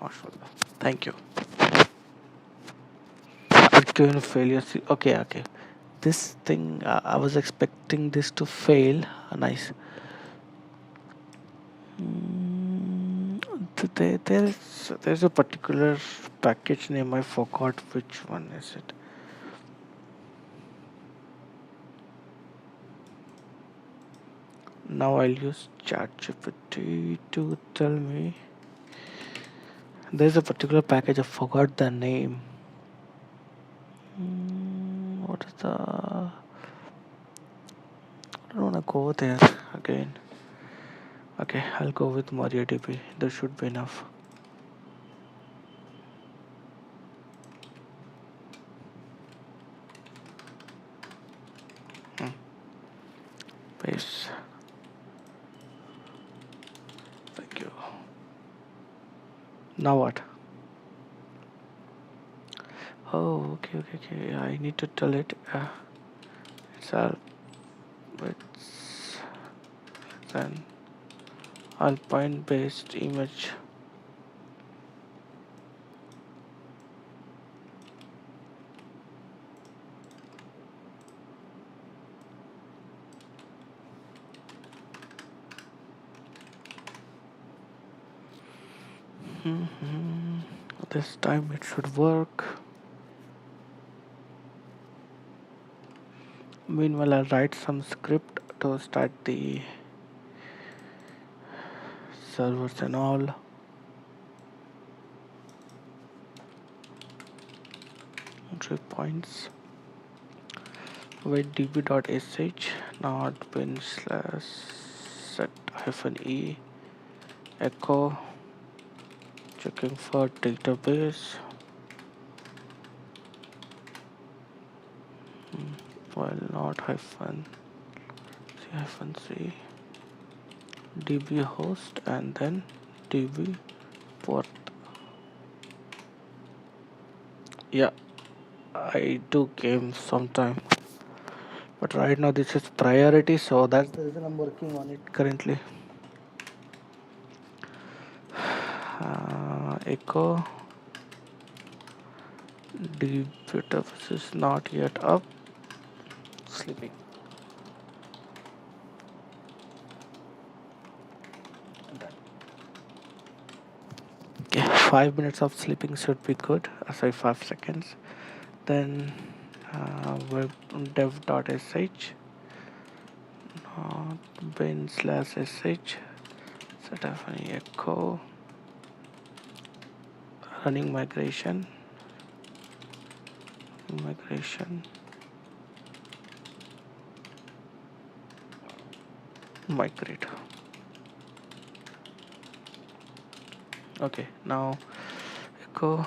Mashallah. Thank you. Again failure. Okay. This thing, I was expecting this to fail. Nice. There's a particular package name. I forgot which one is it. Now I'll use ChatGPT to tell me. There's a particular package. I forgot the name. What is the? I don't wanna go there again. Okay, I'll go with MariaDB. That should be enough. Paste. Thank you. Now what? Oh, okay. I need to tell it. It's then Alpine based image. This time it should work. Meanwhile, I'll write some script to start the servers and all. Entry points. Wait db.sh not bin slash set -e echo checking for database while not -c db host and then db port. Yeah, I do games sometime, but right now this is priority, so that's the reason I'm working on it currently. Echo database is not yet up. Sleeping. Okay, 5 minutes of sleeping should be good. Sorry, 5 seconds. Then web dev.sh bin /sh set up an echo running migration migrate. Okay, now echo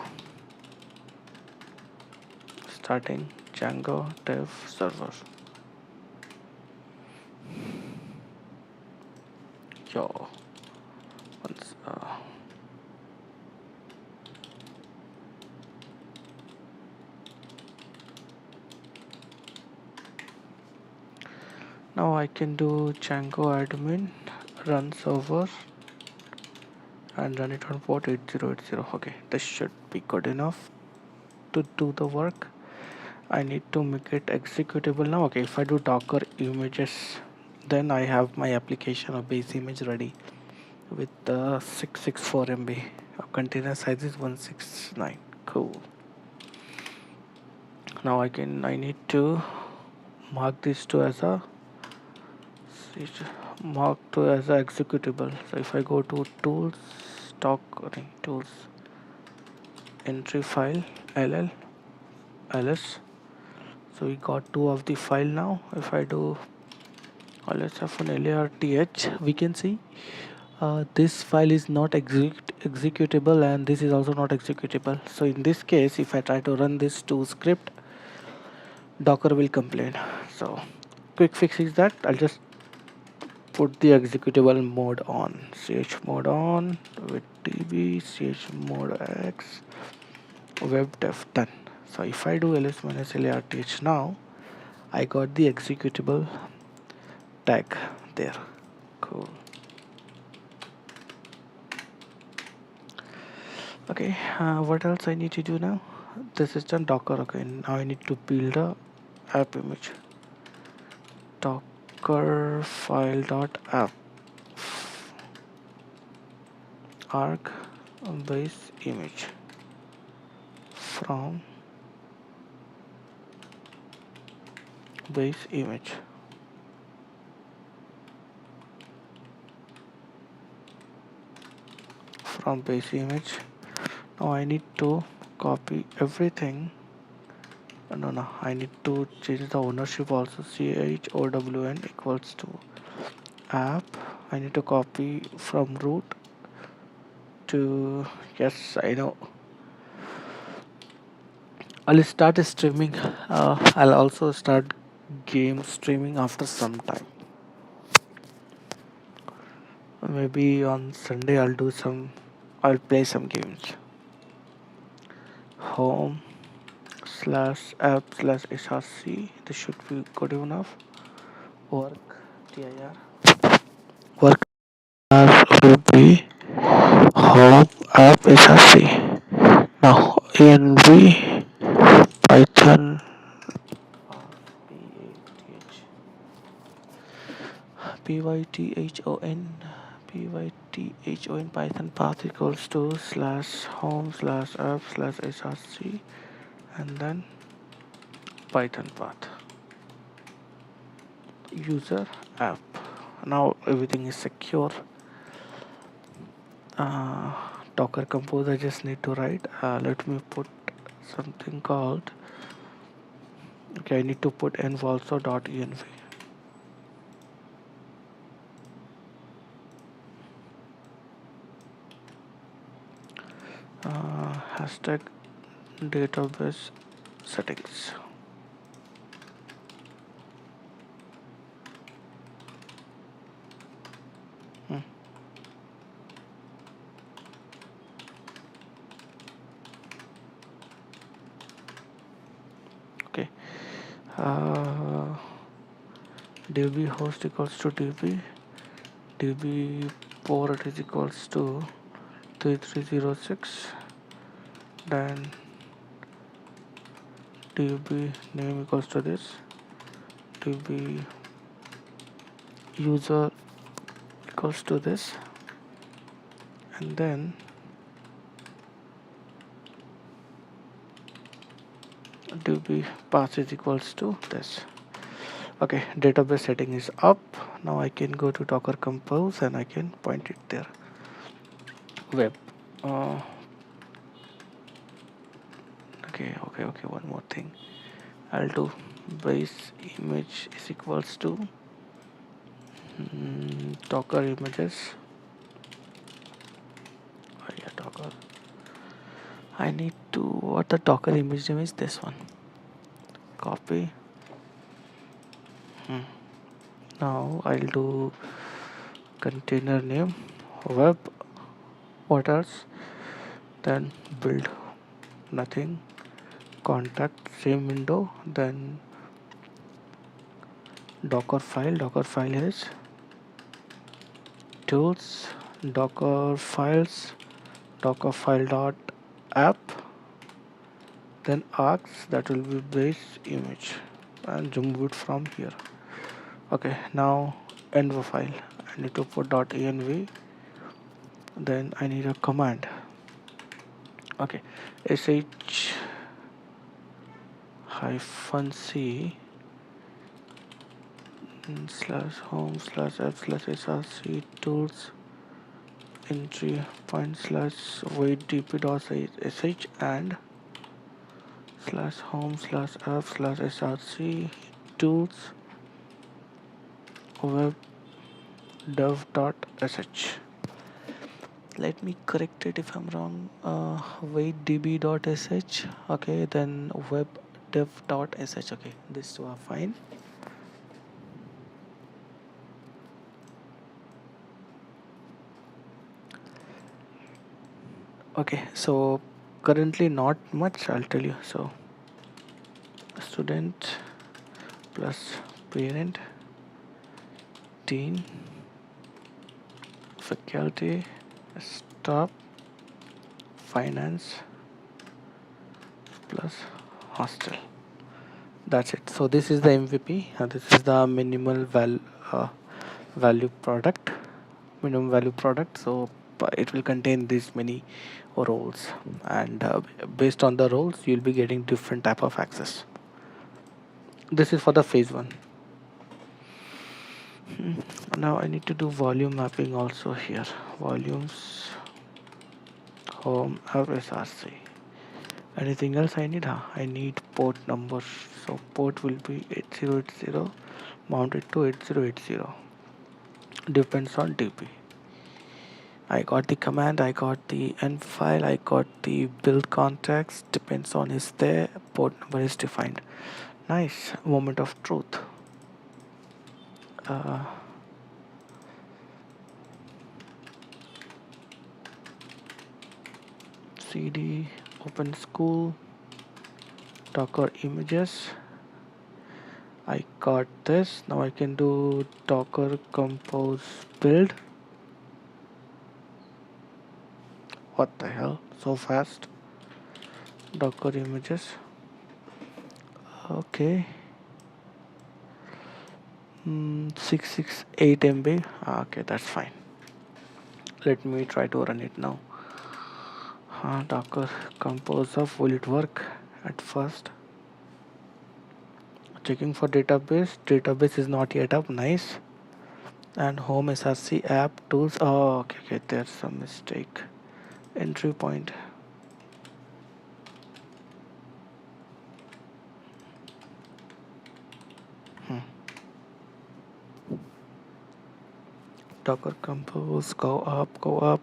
starting Django dev server. Yo, once now I can do Django admin run server and run it on port 8080. Okay, this should be good enough to do the work. I need to make it executable now. Okay, if I do docker images, then I have my application of base image ready with 664 MB. Container size is 169. Cool. Now I need to mark these two as a executable. So if I go to tools, tools, entry file, ls. So we got two of the file now. If I do ls f1 larth, we can see this file is not executable, and this is also not executable. So in this case, if I try to run this to script, Docker will complain. So quick fix is that I'll just put the executable mode on, ch mode on with db ch mode x web dev done. So if I do ls -larth now, I got the executable tag there. Cool. Okay, what else I need to do now? This is done. Docker. Okay, now I need to build a app image. Docker file dot app arc base image from base image. From base image. Now I need to copy everything. No, I need to change the ownership also. chown equals to app. I need to copy from root to, yes, I know. I'll start streaming. I'll also start game streaming after some time. Maybe on Sunday I'll play some games. Home slash app slash src. This should be good enough. Work dir. Work will be home app src. Now env python python python path equals to slash home slash app slash src, and then python path user app. Now everything is secure. Docker compose I just need to write. Let me put something called, okay, I need to put env also dot env. Hashtag database settings. Okay, db host equals to db port is equals to 3306, then db name equals to this, db user equals to this, and then db path is equals to this. Okay, database setting is up. Now I can go to Docker compose and I can point it there. Web. Okay, one more thing. I'll do base image is equals to Docker images. Oh yeah, Docker. I need to, what the Docker image name is, this one. Copy. Now I'll do container name, web, what else, then build, nothing, contact, same window, then docker file is tools, docker files, docker file dot app, then arcs, that will be base image, and remove it from here. Okay, now env file, I need to put .env, then I need a command. Okay, sh hyphen c slash home slash app slash src tools entry point slash wait dp dot sh and slash home slash app slash src tools web dev dot sh. Let me correct it if I'm wrong. Wait db.sh. Okay, then web dev.sh. Okay, these two are fine. Okay, so currently not much, I'll tell you. So student plus parent, teen, faculty, staff, finance plus hostel. That's it. So this is the MVP and this is the value product, minimum value product. So it will contain these many roles, and based on the roles you'll be getting different type of access. This is for the phase one. Now I need to do volume mapping also here. Volumes, home, SRC. Anything else I need? I need port number. So port will be 8080 mounted to 8080. Depends on DB. I got the command, I got the end file, I got the build context. Depends on is there, port number is defined. Nice. Moment of truth. CD open school Docker images. I got this. Now I can do Docker compose build. What the hell? So fast. Docker images. Okay. 668 MB. Okay, that's fine. Let me try to run it now. Docker compose of, will it work at first? Checking for database is not yet up. Nice. And home src app tools. Oh, okay, there's some mistake. Entry point. Docker compose, go up,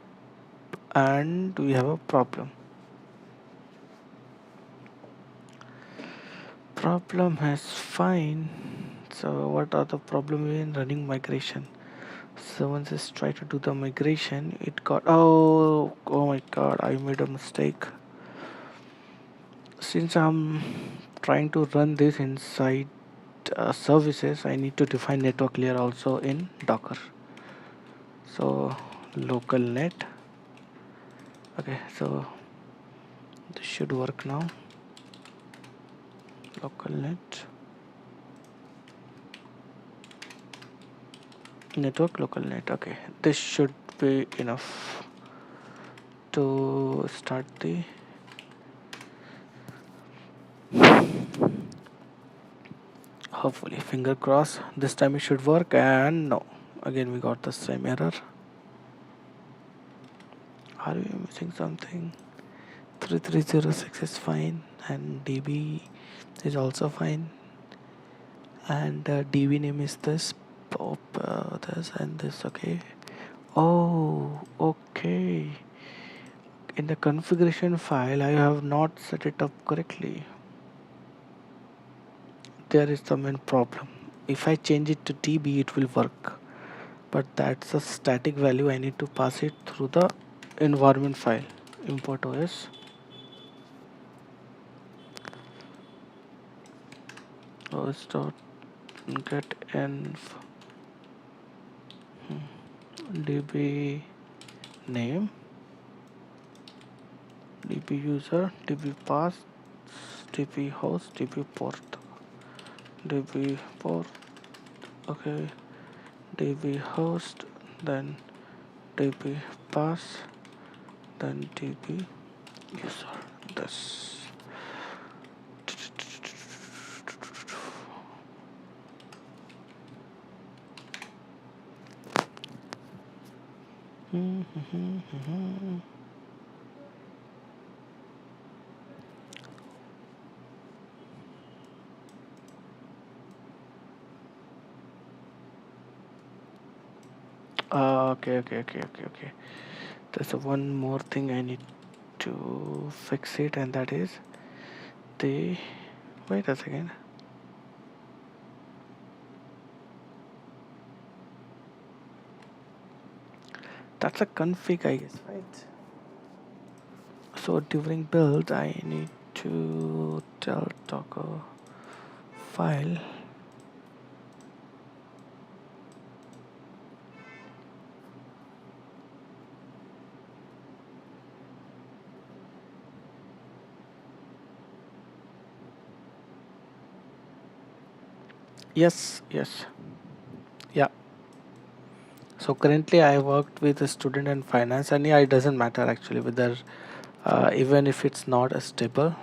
and we have a problem. Problem has fine. So what are the problem in running migration? So once I try to do the migration, it got, oh my god, I made a mistake. Since I'm trying to run this inside services, I need to define network layer also in Docker. So local net. Okay, so this should work now. Local net, network, local net. Okay, this should be enough to start the hopefully, finger cross, this time it should work. And no, again we got the same error. Are we missing something? 3306 is fine and DB is also fine, and DB name is this pop this and this. Okay. Oh, okay. In the configuration file I have not set it up correctly. There is the main problem. If I change it to DB it will work, but that's a static value. I need to pass it through the environment file. Import OS, os dot get env db name, db user, db pass, db host, db port, db port. Okay, db host, then db pass, then db user. This. Okay. there's one more thing I need to fix it, and that is the wait a second. That's a config, I guess, right? So during build I need to tell Docker file yes, yeah. So currently I worked with a student and finance, and yeah, it doesn't matter actually whether even if it's not a stable,